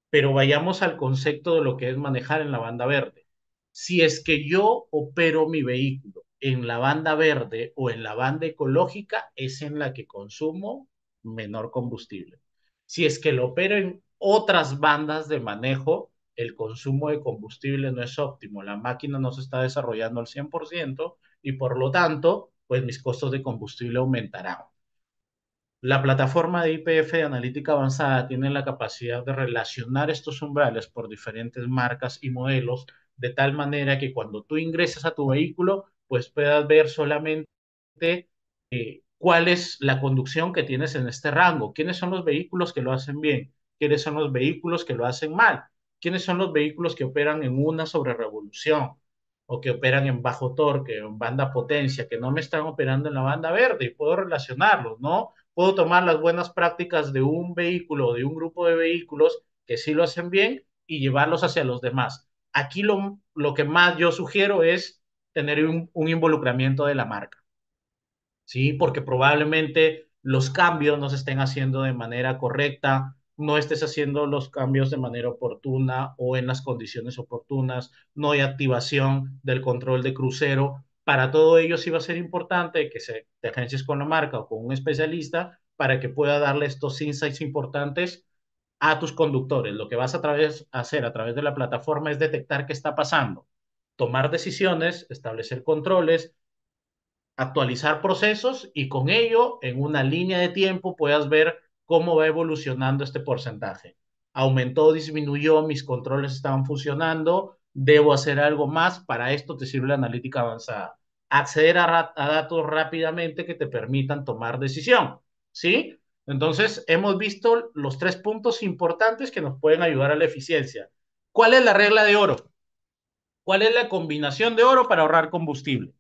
Pero vayamos al concepto de lo que es manejar en la banda verde. Si es que yo opero mi vehículo en la banda verde o en la banda ecológica, es en la que consumo menor combustible. Si es que lo opero en otras bandas de manejo, el consumo de combustible no es óptimo. La máquina no se está desarrollando al 100% y por lo tanto, pues mis costos de combustible aumentarán. La plataforma de IPF de analítica avanzada tiene la capacidad de relacionar estos umbrales por diferentes marcas y modelos, de tal manera que cuando tú ingresas a tu vehículo, pues puedas ver solamente cuál es la conducción que tienes en este rango, quiénes son los vehículos que lo hacen bien, quiénes son los vehículos que lo hacen mal, quiénes son los vehículos que operan en una sobre revolución o que operan en bajo torque, en banda potencia, que no me están operando en la banda verde y puedo relacionarlos, ¿no? Puedo tomar las buenas prácticas de un vehículo o de un grupo de vehículos que sí lo hacen bien y llevarlos hacia los demás. Aquí lo que más yo sugiero es tener un involucramiento de la marca. ¿Sí? Porque probablemente los cambios no se estén haciendo de manera correcta, no estés haciendo los cambios de manera oportuna o en las condiciones oportunas, no hay activación del control de crucero. Para todo ello sí va a ser importante que te agencies con la marca o con un especialista para que pueda darle estos insights importantes a tus conductores. Lo que vas a hacer a través de la plataforma es detectar qué está pasando, tomar decisiones, establecer controles, actualizar procesos y con ello, en una línea de tiempo, puedas ver cómo va evolucionando este porcentaje. Aumentó, disminuyó, mis controles estaban funcionando, debo hacer algo más. Para esto te sirve la analítica avanzada. Acceder a datos rápidamente que te permitan tomar decisión. ¿Sí? Entonces, hemos visto los 3 puntos importantes que nos pueden ayudar a la eficiencia. ¿Cuál es la regla de oro? ¿Cuál es la combinación de oro para ahorrar combustible?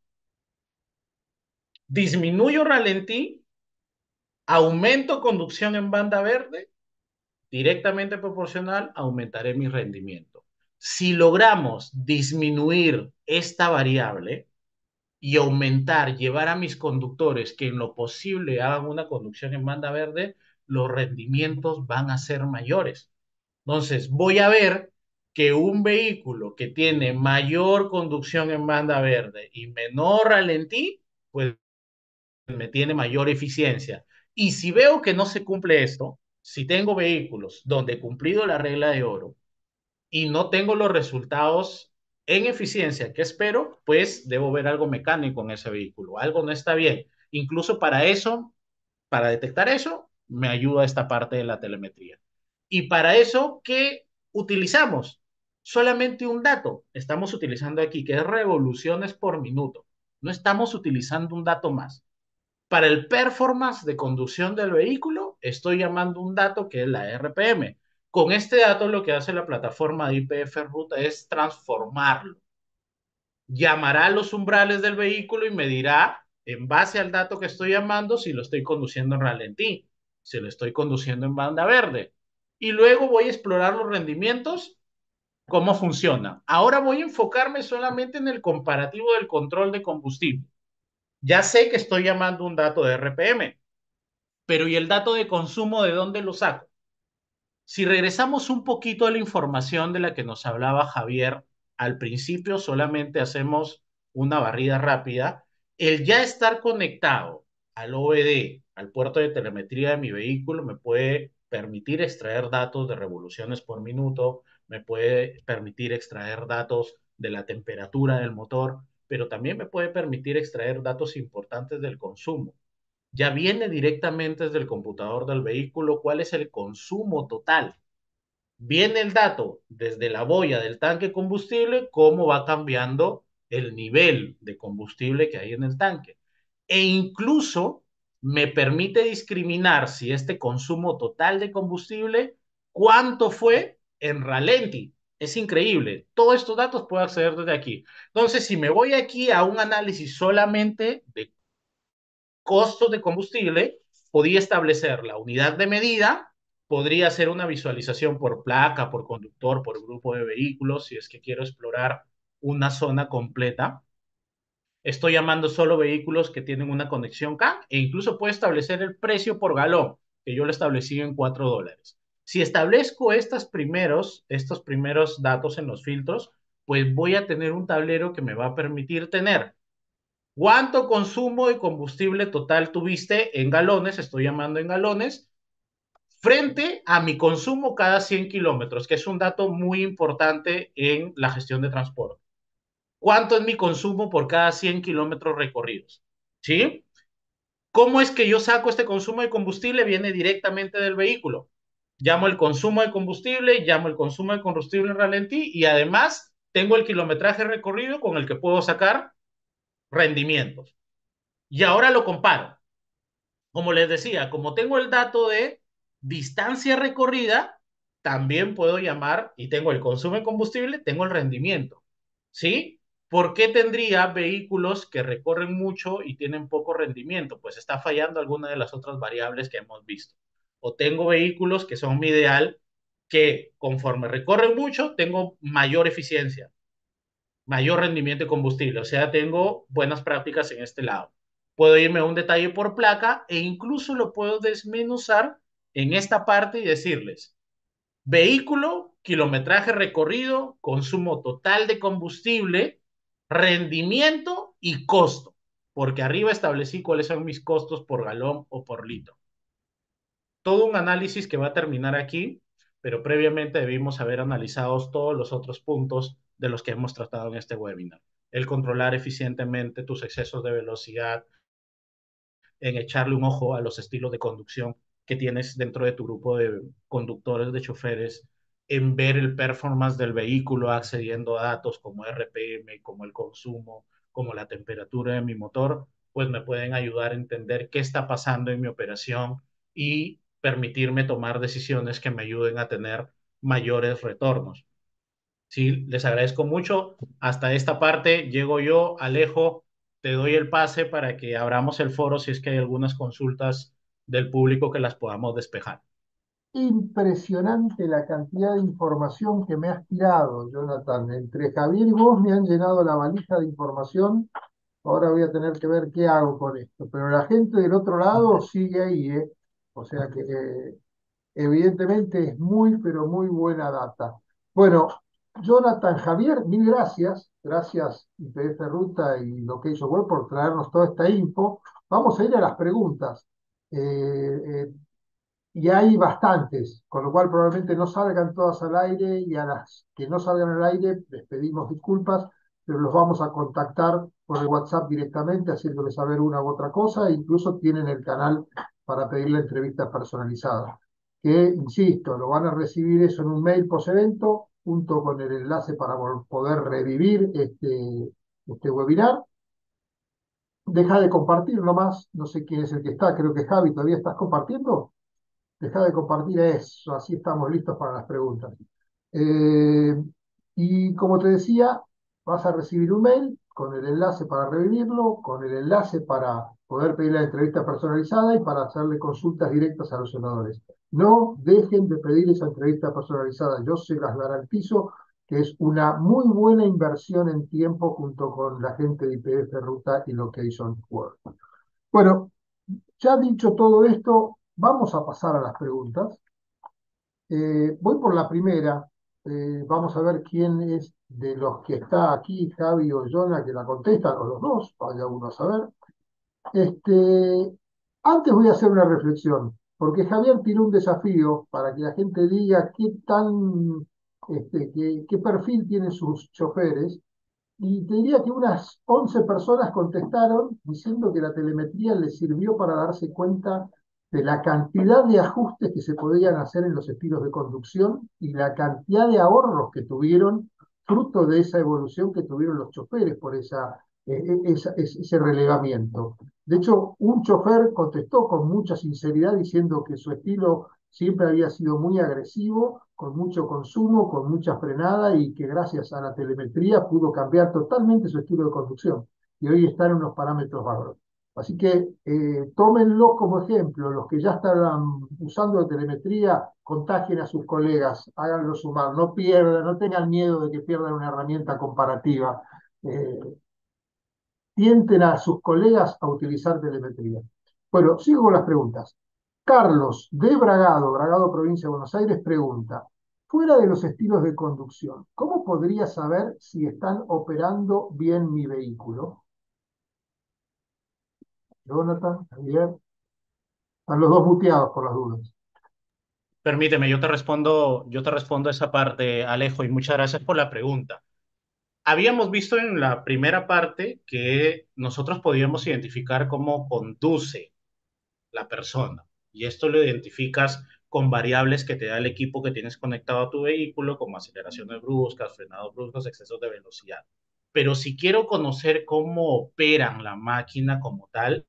Disminuyo ralentí, aumento conducción en banda verde, directamente proporcional, aumentaré mi rendimiento. Si logramos disminuir esta variable y aumentar, llevar a mis conductores que en lo posible hagan una conducción en banda verde, los rendimientos van a ser mayores. Entonces, voy a ver que un vehículo que tiene mayor conducción en banda verde y menor ralentí, pues me tiene mayor eficiencia. Y si veo que no se cumple esto, si tengo vehículos donde he cumplido la regla de oro y no tengo los resultados en eficiencia que espero, pues debo ver algo mecánico en ese vehículo. Algo no está bien. Incluso para eso, para detectar eso, me ayuda esta parte de la telemetría. Y para eso, ¿qué utilizamos? Solamente un dato estamos utilizando aquí, que es revoluciones por minuto. No estamos utilizando un dato más. Para el performance de conducción del vehículo, estoy llamando un dato que es la RPM. Con este dato, lo que hace la plataforma de IPF Ruta es transformarlo. Llamará a los umbrales del vehículo y me dirá, en base al dato que estoy llamando, si lo estoy conduciendo en ralentí, si lo estoy conduciendo en banda verde. Y luego voy a explorar los rendimientos, cómo funciona. Ahora voy a enfocarme solamente en el comparativo del control de combustible. Ya sé que estoy llamando un dato de RPM, pero ¿y el dato de consumo de dónde lo saco? Si regresamos un poquito a la información de la que nos hablaba Javier, al principio solamente hacemos una barrida rápida. El ya estar conectado al OBD, al puerto de telemetría de mi vehículo, me puede permitir extraer datos de revoluciones por minuto, me puede permitir extraer datos de la temperatura del motor, pero también me puede permitir extraer datos importantes del consumo. Ya viene directamente desde el computador del vehículo cuál es el consumo total. Viene el dato desde la boya del tanque de combustible, cómo va cambiando el nivel de combustible que hay en el tanque. E incluso me permite discriminar si este consumo total de combustible, cuánto fue en ralenti. Es increíble. Todos estos datos puedo acceder desde aquí. Entonces, si me voy aquí a un análisis solamente de costos de combustible, podía establecer la unidad de medida, podría hacer una visualización por placa, por conductor, por grupo de vehículos, si es que quiero explorar una zona completa. Estoy llamando solo vehículos que tienen una conexión CAN e incluso puedo establecer el precio por galón, que yo lo establecí en $4. Si establezco estos primeros datos en los filtros, pues voy a tener un tablero que me va a permitir tener ¿Cuánto consumo de combustible total tuviste en galones? Estoy llamando en galones, frente a mi consumo cada 100 kilómetros, que es un dato muy importante en la gestión de transporte. ¿Cuánto es mi consumo por cada 100 kilómetros recorridos? ¿Sí? ¿Cómo es que yo saco este consumo de combustible? Viene directamente del vehículo. Llamo el consumo de combustible, llamo el consumo de combustible en ralentí y además tengo el kilometraje recorrido con el que puedo sacar rendimientos. Y ahora lo comparo. Como les decía, como tengo el dato de distancia recorrida, también puedo llamar y tengo el consumo de combustible, tengo el rendimiento. ¿Sí? ¿Por qué tendría vehículos que recorren mucho y tienen poco rendimiento? Pues está fallando alguna de las otras variables que hemos visto. O tengo vehículos que son mi ideal, que conforme recorren mucho, tengo mayor eficiencia, mayor rendimiento de combustible. O sea, tengo buenas prácticas en este lado. Puedo irme a un detalle por placa e incluso lo puedo desmenuzar en esta parte y decirles, vehículo, kilometraje recorrido, consumo total de combustible, rendimiento y costo, porque arriba establecí cuáles son mis costos por galón o por litro. Todo un análisis que va a terminar aquí, pero previamente debimos haber analizado todos los otros puntos de los que hemos tratado en este webinar. El controlar eficientemente tus excesos de velocidad, en echarle un ojo a los estilos de conducción que tienes dentro de tu grupo de conductores, de choferes, en ver el performance del vehículo accediendo a datos como RPM, como el consumo, como la temperatura de mi motor, pues me pueden ayudar a entender qué está pasando en mi operación y permitirme tomar decisiones que me ayuden a tener mayores retornos. Sí, les agradezco mucho. Hasta esta parte llego yo, Alejo, te doy el pase para que abramos el foro si es que hay algunas consultas del público que las podamos despejar. Impresionante la cantidad de información que me has tirado, Jonathan. Entre Javier y vos me han llenado la valija de información. Ahora voy a tener que ver qué hago con esto. Pero la gente del otro lado sigue ahí, ¿eh? O sea que evidentemente es muy, pero muy buena data. Bueno, Jonathan, Javier, mil gracias. Gracias IPF Ruta y Location Web por traernos toda esta info. Vamos a ir a las preguntas. Eh, eh, y hay bastantes, con lo cual probablemente no salgan todas al aire y a las que no salgan al aire les pedimos disculpas, pero los vamos a contactar por el WhatsApp directamente, haciéndoles saber una u otra cosa, e incluso tienen el canal para pedirle entrevistas personalizadas, que, insisto, lo van a recibir eso en un mail post-evento, junto con el enlace para poder revivir este webinar. Deja de compartir nomás, no sé quién es el que está, creo que Javi, ¿todavía estás compartiendo? Deja de compartir eso, así estamos listos para las preguntas. Eh, y como te decía, vas a recibir un mail con el enlace para revivirlo, con el enlace para poder pedir la entrevista personalizada y para hacerle consultas directas a los senadores. No dejen de pedir esa entrevista personalizada. Yo se las garantizo que es una muy buena inversión en tiempo junto con la gente de IPF Ruta y Location World. Bueno, ya dicho todo esto, vamos a pasar a las preguntas. Voy por la primera. Vamos a ver quién es de los que está aquí, Javi o Jonah, que la contestan, o los dos, vaya uno a saber. Antes voy a hacer una reflexión, porque Javier tiene un desafío para que la gente diga qué perfil tienen sus choferes. Y te diría que unas 11 personas contestaron diciendo que la telemetría les sirvió para darse cuenta de la cantidad de ajustes que se podían hacer en los estilos de conducción y la cantidad de ahorros que tuvieron fruto de esa evolución que tuvieron los choferes por ese relevamiento. De hecho, un chofer contestó con mucha sinceridad diciendo que su estilo siempre había sido muy agresivo, con mucho consumo, con mucha frenada y que gracias a la telemetría pudo cambiar totalmente su estilo de conducción y hoy está en unos parámetros bárbaros. Así que tómenlo como ejemplo, los que ya están usando la telemetría, contagien a sus colegas, háganlo sumar, no pierdan, no tengan miedo de que pierdan una herramienta comparativa. Eh, Tienten a sus colegas a utilizar telemetría. Bueno, sigo con las preguntas. Carlos de Bragado, Bragado, provincia de Buenos Aires, pregunta, fuera de los estilos de conducción, ¿cómo podría saber si están operando bien mi vehículo? Jonathan, Javier. Están los dos muteados por las dudas. Permíteme, yo te respondo esa parte, Alejo, y muchas gracias por la pregunta. Habíamos visto en la primera parte que nosotros podíamos identificar cómo conduce la persona. Y esto lo identificas con variables que te da el equipo que tienes conectado a tu vehículo, como aceleraciones bruscas, frenados bruscos, excesos de velocidad. Pero si quiero conocer cómo operan la máquina como tal,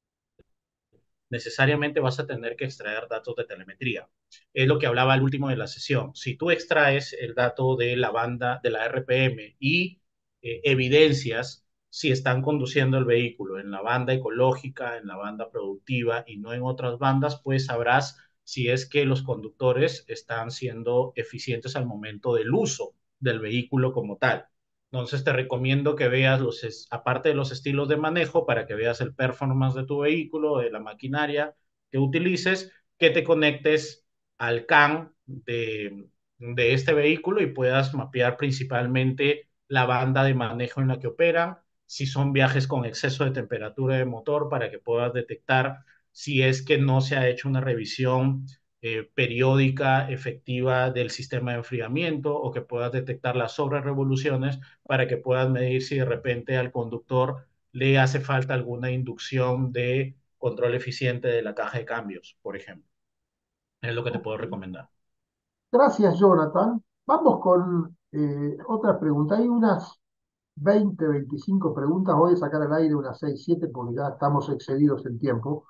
necesariamente vas a tener que extraer datos de telemetría. Es lo que hablaba al último de la sesión. Si tú extraes el dato de la banda, de la RPM y evidencias si están conduciendo el vehículo en la banda ecológica, en la banda productiva y no en otras bandas, pues sabrás si es que los conductores están siendo eficientes al momento del uso del vehículo como tal. Entonces te recomiendo que veas aparte de los estilos de manejo, para que veas el performance de tu vehículo, de la maquinaria que utilices, que te conectes al CAN de este vehículo y puedas mapear principalmente la banda de manejo en la que operan, si son viajes con exceso de temperatura de motor, para que puedas detectar si es que no se ha hecho una revisión periódica efectiva del sistema de enfriamiento, o que puedas detectar las sobrerevoluciones para que puedas medir si de repente al conductor le hace falta alguna inducción de control eficiente de la caja de cambios, por ejemplo. Es lo que te puedo recomendar. Gracias, Jonathan. Vamos con otra pregunta. Hay unas 20, 25 preguntas. Voy a sacar al aire unas 6, 7 porque ya estamos excedidos en tiempo.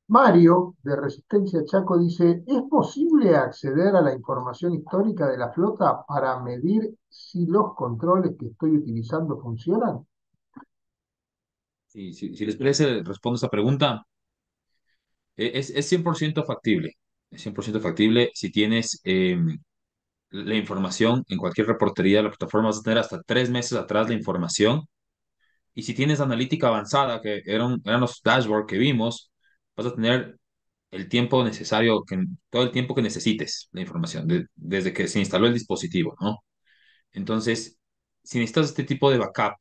Mario, de Resistencia Chaco, dice, ¿es posible acceder a la información histórica de la flota para medir si los controles que estoy utilizando funcionan? Si les parece, respondo esta pregunta. Es 100% factible. Es 100% factible si tienes la información en cualquier reportería de la plataforma. Vas a tener hasta 3 meses atrás la información. Y si tienes analítica avanzada, que eran los dashboards que vimos, vas a tener el tiempo necesario, todo el tiempo que necesites la información, desde que se instaló el dispositivo, ¿no? Entonces, si necesitas este tipo de backup,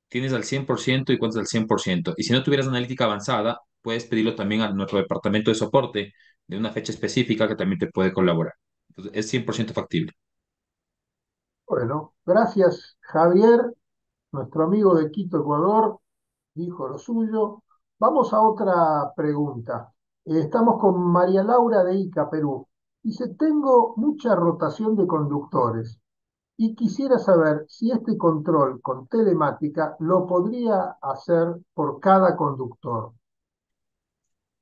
tienes al 100% y cuentas al 100%. Y si no tuvieras analítica avanzada, puedes pedirlo también a nuestro departamento de soporte de una fecha específica que también te puede colaborar. Entonces, es 100% factible. Bueno, gracias, Javier, nuestro amigo de Quito, Ecuador, dijo lo suyo. Vamos a otra pregunta. Estamos con María Laura de Ica, Perú. Dice, tengo mucha rotación de conductores y quisiera saber si este control con telemática lo podría hacer por cada conductor.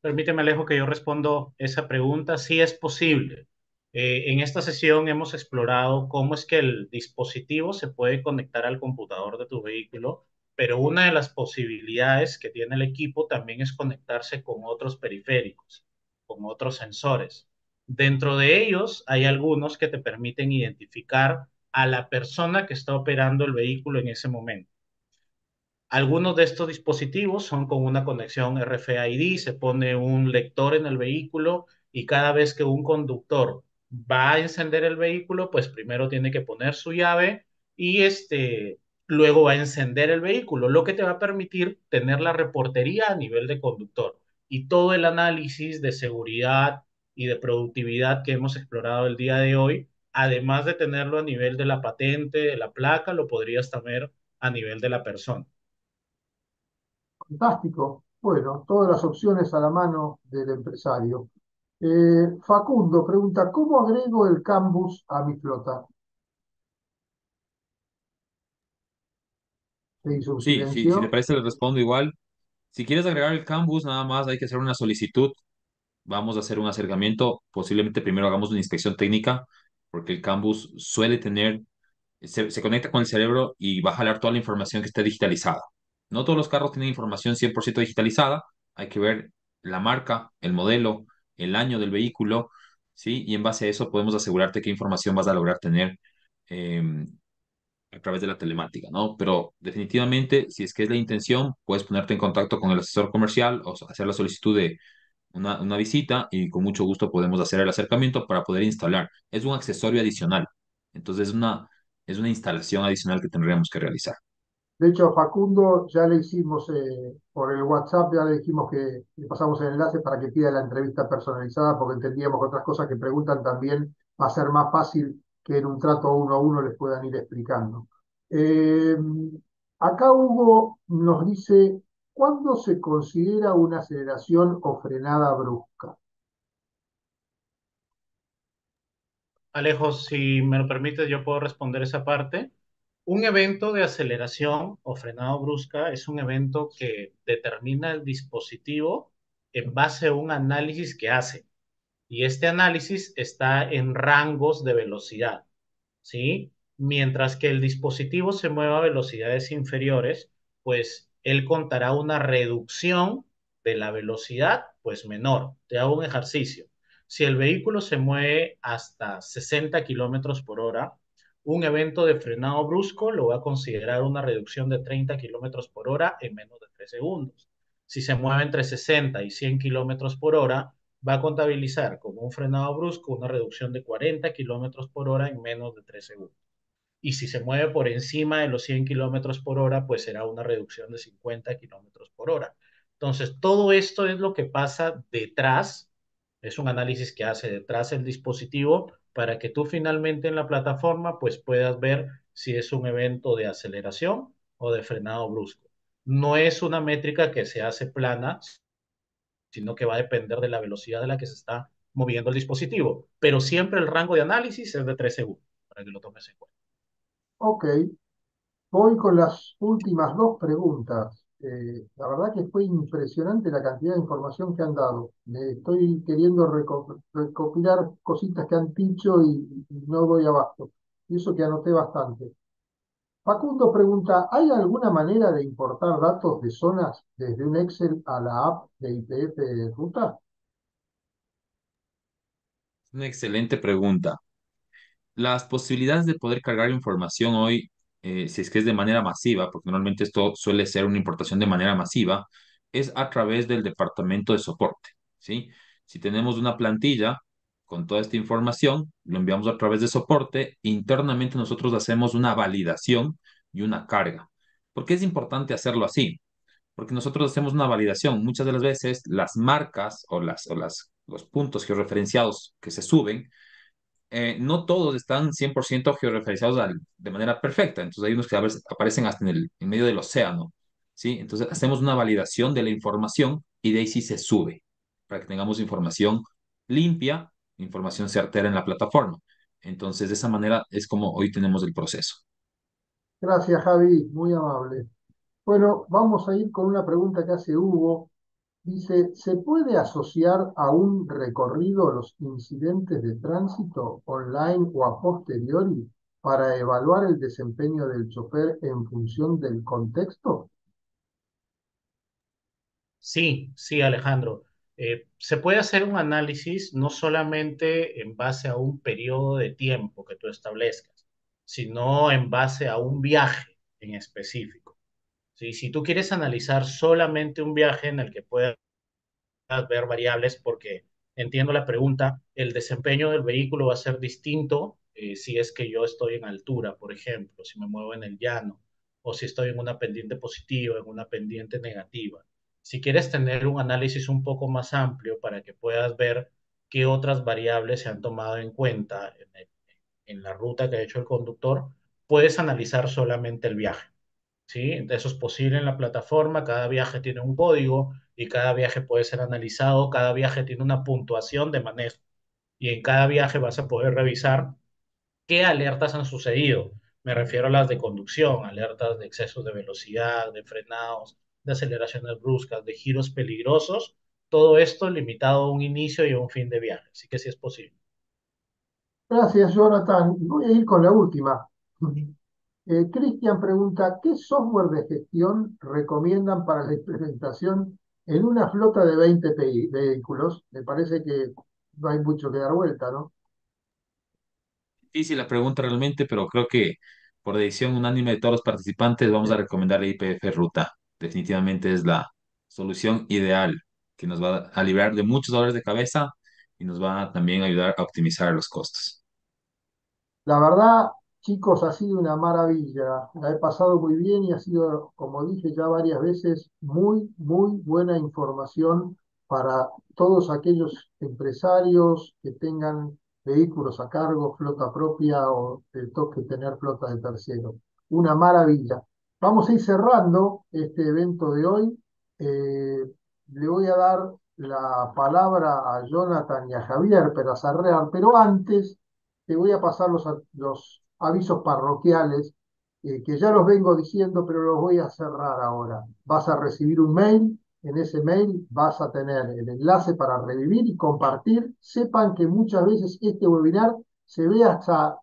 Permíteme, Alejo, que yo respondo esa pregunta. Sí es posible. En esta sesión hemos explorado cómo es que el dispositivo se puede conectar al computador de tu vehículo, pero una de las posibilidades que tiene el equipo también es conectarse con otros periféricos, con otros sensores. Dentro de ellos hay algunos que te permiten identificar a la persona que está operando el vehículo en ese momento. Algunos de estos dispositivos son con una conexión RFID, se pone un lector en el vehículo y cada vez que un conductor va a encender el vehículo, pues primero tiene que poner su llave y luego va a encender el vehículo, lo que te va a permitir tener la reportería a nivel de conductor y todo el análisis de seguridad y de productividad que hemos explorado el día de hoy, además de tenerlo a nivel de la patente, de la placa, lo podrías tener a nivel de la persona. Fantástico. Bueno, todas las opciones a la mano del empresario. Facundo pregunta, ¿cómo agrego el Canvas a mi flota? Se hizo un Sí, sí, si te silencio. parece, les respondo igual. Si quieres agregar el Canvas, nada más hay que hacer una solicitud. Vamos a hacer un acercamiento. Posiblemente primero hagamos una inspección técnica, porque el Canvas suele tener, se conecta con el cerebro y va a jalar toda la información que esté digitalizada. No todos los carros tienen información 100% digitalizada. Hay que ver la marca, el modelo, el año del vehículo, ¿sí? Y en base a eso podemos asegurarte qué información vas a lograr tener em, a través de la telemática, ¿no? Pero definitivamente, si es que es la intención, puedes ponerte en contacto con el asesor comercial o hacer la solicitud de una visita y con mucho gusto podemos hacer el acercamiento para poder instalar. Es un accesorio adicional. Entonces, es una instalación adicional que tendríamos que realizar. De hecho, Facundo ya le hicimos por el WhatsApp, ya le dijimos que le pasamos el enlace para que pida la entrevista personalizada, porque entendíamos que otras cosas que preguntan también va a ser más fácil que en un trato uno a uno les puedan ir explicando. Eh, Acá Hugo nos dice, ¿cuándo se considera una aceleración o frenada brusca? Alejo, si me lo permites, yo puedo responder esa parte. Un evento de aceleración o frenado brusca es un evento que determina el dispositivo en base a un análisis que hace. Y este análisis está en rangos de velocidad, ¿sí? Mientras que el dispositivo se mueva a velocidades inferiores, pues él contará una reducción de la velocidad, pues menor. Te hago un ejercicio. Si el vehículo se mueve hasta 60 kilómetros por hora, un evento de frenado brusco lo va a considerar una reducción de 30 kilómetros por hora en menos de 3 segundos. Si se mueve entre 60 y 100 kilómetros por hora, va a contabilizar como un frenado brusco una reducción de 40 kilómetros por hora en menos de 3 segundos. Y si se mueve por encima de los 100 kilómetros por hora, pues será una reducción de 50 kilómetros por hora. Entonces, todo esto es lo que pasa detrás, es un análisis que hace detrás el dispositivo para que tú finalmente en la plataforma pues puedas ver si es un evento de aceleración o de frenado brusco. No es una métrica que se hace plana, sino que va a depender de la velocidad a la que se está moviendo el dispositivo. Pero siempre el rango de análisis es de 3 segundos, para que lo tomes en cuenta. Ok, voy con las últimas dos preguntas. La verdad que fue impresionante la cantidad de información que han dado. Me estoy queriendo recopilar cositas que han dicho y no doy abasto. Y eso que anoté bastante. Facundo pregunta, ¿hay alguna manera de importar datos de zonas desde un Excel a la app de IPF Ruta? Una excelente pregunta. Las posibilidades de poder cargar información hoy, si es que es de manera masiva, porque normalmente esto suele ser una importación de manera masiva, es a través del departamento de soporte, ¿sí? Si tenemos una plantilla con toda esta información, lo enviamos a través de soporte, internamente nosotros hacemos una validación y una carga. ¿Por qué es importante hacerlo así? Porque nosotros hacemos una validación. Muchas de las veces las marcas los puntos georreferenciados que se suben no todos están 100% georreferenciados de manera perfecta. Entonces hay unos que a veces aparecen hasta en medio del océano, ¿sí? Entonces hacemos una validación de la información y de ahí sí se sube para que tengamos información limpia, información certera en la plataforma. Entonces de esa manera es como hoy tenemos el proceso. Gracias, Javi, muy amable. Bueno, vamos a ir con una pregunta que hace Hugo. Dice, ¿se puede asociar a un recorrido los incidentes de tránsito online o a posteriori para evaluar el desempeño del chofer en función del contexto? Sí, sí, Alejandro. Se puede hacer un análisis no solamente en base a un periodo de tiempo que tú establezcas, sino en base a un viaje en específico. ¿Sí? Si tú quieres analizar solamente un viaje en el que puedas ver variables porque entiendo la pregunta, el desempeño del vehículo va a ser distinto si es que yo estoy en altura, por ejemplo, si me muevo en el llano o si estoy en una pendiente positiva, en una pendiente negativa. Si quieres tener un análisis un poco más amplio para que puedas ver qué otras variables se han tomado en cuenta en la ruta que ha hecho el conductor, puedes analizar solamente el viaje. ¿Sí? Eso es posible en la plataforma, cada viaje tiene un código y cada viaje puede ser analizado, cada viaje tiene una puntuación de manejo y en cada viaje vas a poder revisar qué alertas han sucedido. Me refiero a las de conducción, alertas de excesos de velocidad, de frenados, de aceleraciones bruscas, de giros peligrosos, todo esto limitado a un inicio y a un fin de viaje, así que sí es posible. Gracias, Jonathan. Voy a ir con la última. Cristian pregunta, ¿qué software de gestión recomiendan para la implementación en una flota de 20 vehículos? Me parece que no hay mucho que dar vuelta, ¿no? Difícil la pregunta realmente, pero creo que por decisión unánime de todos los participantes vamos a recomendar la IPF Ruta. Definitivamente es la solución ideal que nos va a librar de muchos dolores de cabeza y nos va a también ayudar a optimizar los costos. La verdad, Chicos, ha sido una maravilla. La he pasado muy bien y ha sido, como dije ya varias veces, muy, muy buena información para todos aquellos empresarios que tengan vehículos a cargo, flota propia o que toque tener flota de tercero. Una maravilla. Vamos a ir cerrando este evento de hoy. Le voy a dar la palabra a Jonathan y a Javier para cerrar, pero antes te voy a pasar los avisos parroquiales, que ya los vengo diciendo, pero los voy a cerrar ahora. Vas a recibir un mail, en ese mail vas a tener el enlace para revivir y compartir. Sepan que muchas veces este webinar se ve hasta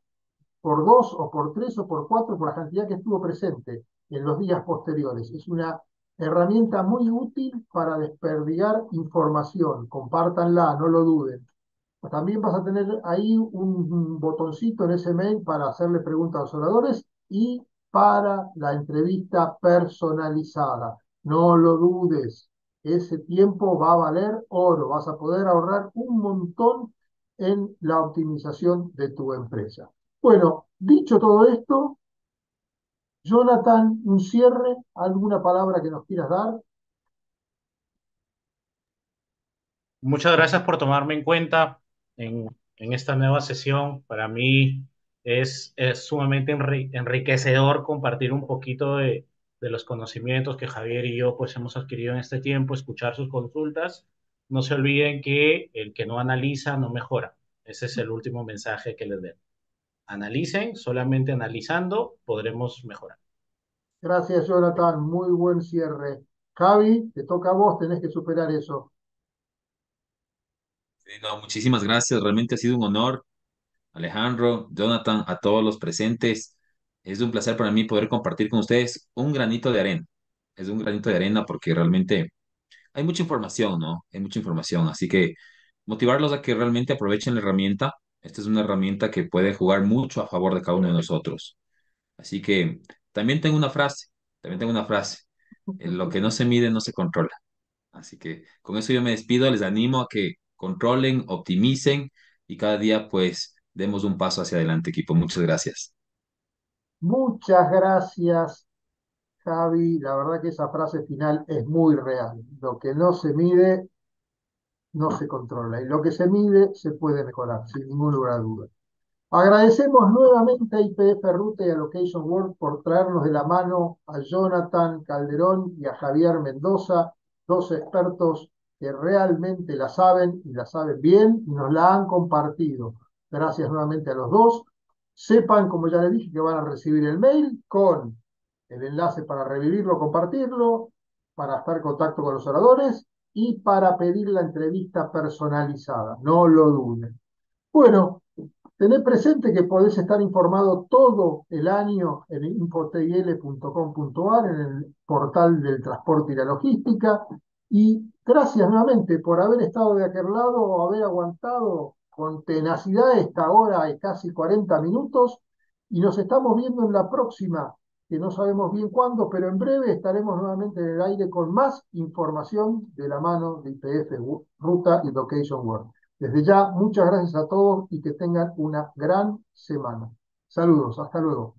por dos o por tres o por cuatro por la cantidad que estuvo presente en los días posteriores. Es una herramienta muy útil para desperdigar información. Compártanla, no lo duden. También vas a tener ahí un botoncito en ese mail para hacerle preguntas a los oradores y para la entrevista personalizada. No lo dudes, ese tiempo va a valer oro, vas a poder ahorrar un montón en la optimización de tu empresa. Bueno, dicho todo esto, Jonathan, un cierre, ¿alguna palabra que nos quieras dar? Muchas gracias por tomarme en cuenta en esta nueva sesión. Para mí es sumamente enriquecedor compartir un poquito de los conocimientos que Javier y yo pues hemos adquirido en este tiempo, escuchar sus consultas. No se olviden que el que no analiza no mejora. Ese es el último mensaje que les doy. Analicen, solamente analizando podremos mejorar. Gracias, Jonathan, muy buen cierre. Javi, te toca a vos, tenés que superar eso. Sí, no, muchísimas gracias, realmente ha sido un honor, Alejandro, Jonathan, a todos los presentes. Es un placer para mí poder compartir con ustedes un granito de arena. Es un granito de arena porque realmente hay mucha información, ¿no? Hay mucha información, así que motivarlos a que realmente aprovechen la herramienta. Esta es una herramienta que puede jugar mucho a favor de cada uno de nosotros. Así que también tengo una frase, también tengo una frase. Lo que no se mide no se controla. Así que con eso yo me despido, les animo a que controlen, optimicen y cada día pues demos un paso hacia adelante, equipo. Muchas gracias. Muchas gracias, Javi. La verdad que esa frase final es muy real. Lo que no se mide, no se controla. Y lo que se mide, se puede mejorar, sin ningún lugar a duda. Agradecemos nuevamente a IPF Ruta y a Location World por traernos de la mano a Jonathan Calderón y a Javier Mendoza, dos expertos que realmente la saben y la saben bien y nos la han compartido. Gracias nuevamente a los dos. Sepan, como ya les dije, que van a recibir el mail con el enlace para revivirlo, compartirlo, para estar en contacto con los oradores y para pedir la entrevista personalizada. No lo duden. Bueno, tened presente que podés estar informado todo el año en infotl.com.ar, en el portal del transporte y la logística. Y gracias nuevamente por haber estado de aquel lado o haber aguantado con tenacidad esta hora y casi 40 minutos. Y nos estamos viendo en la próxima, que no sabemos bien cuándo, pero en breve estaremos nuevamente en el aire con más información de la mano de IPF Ruta y Location World. Desde ya, muchas gracias a todos y que tengan una gran semana. Saludos, hasta luego.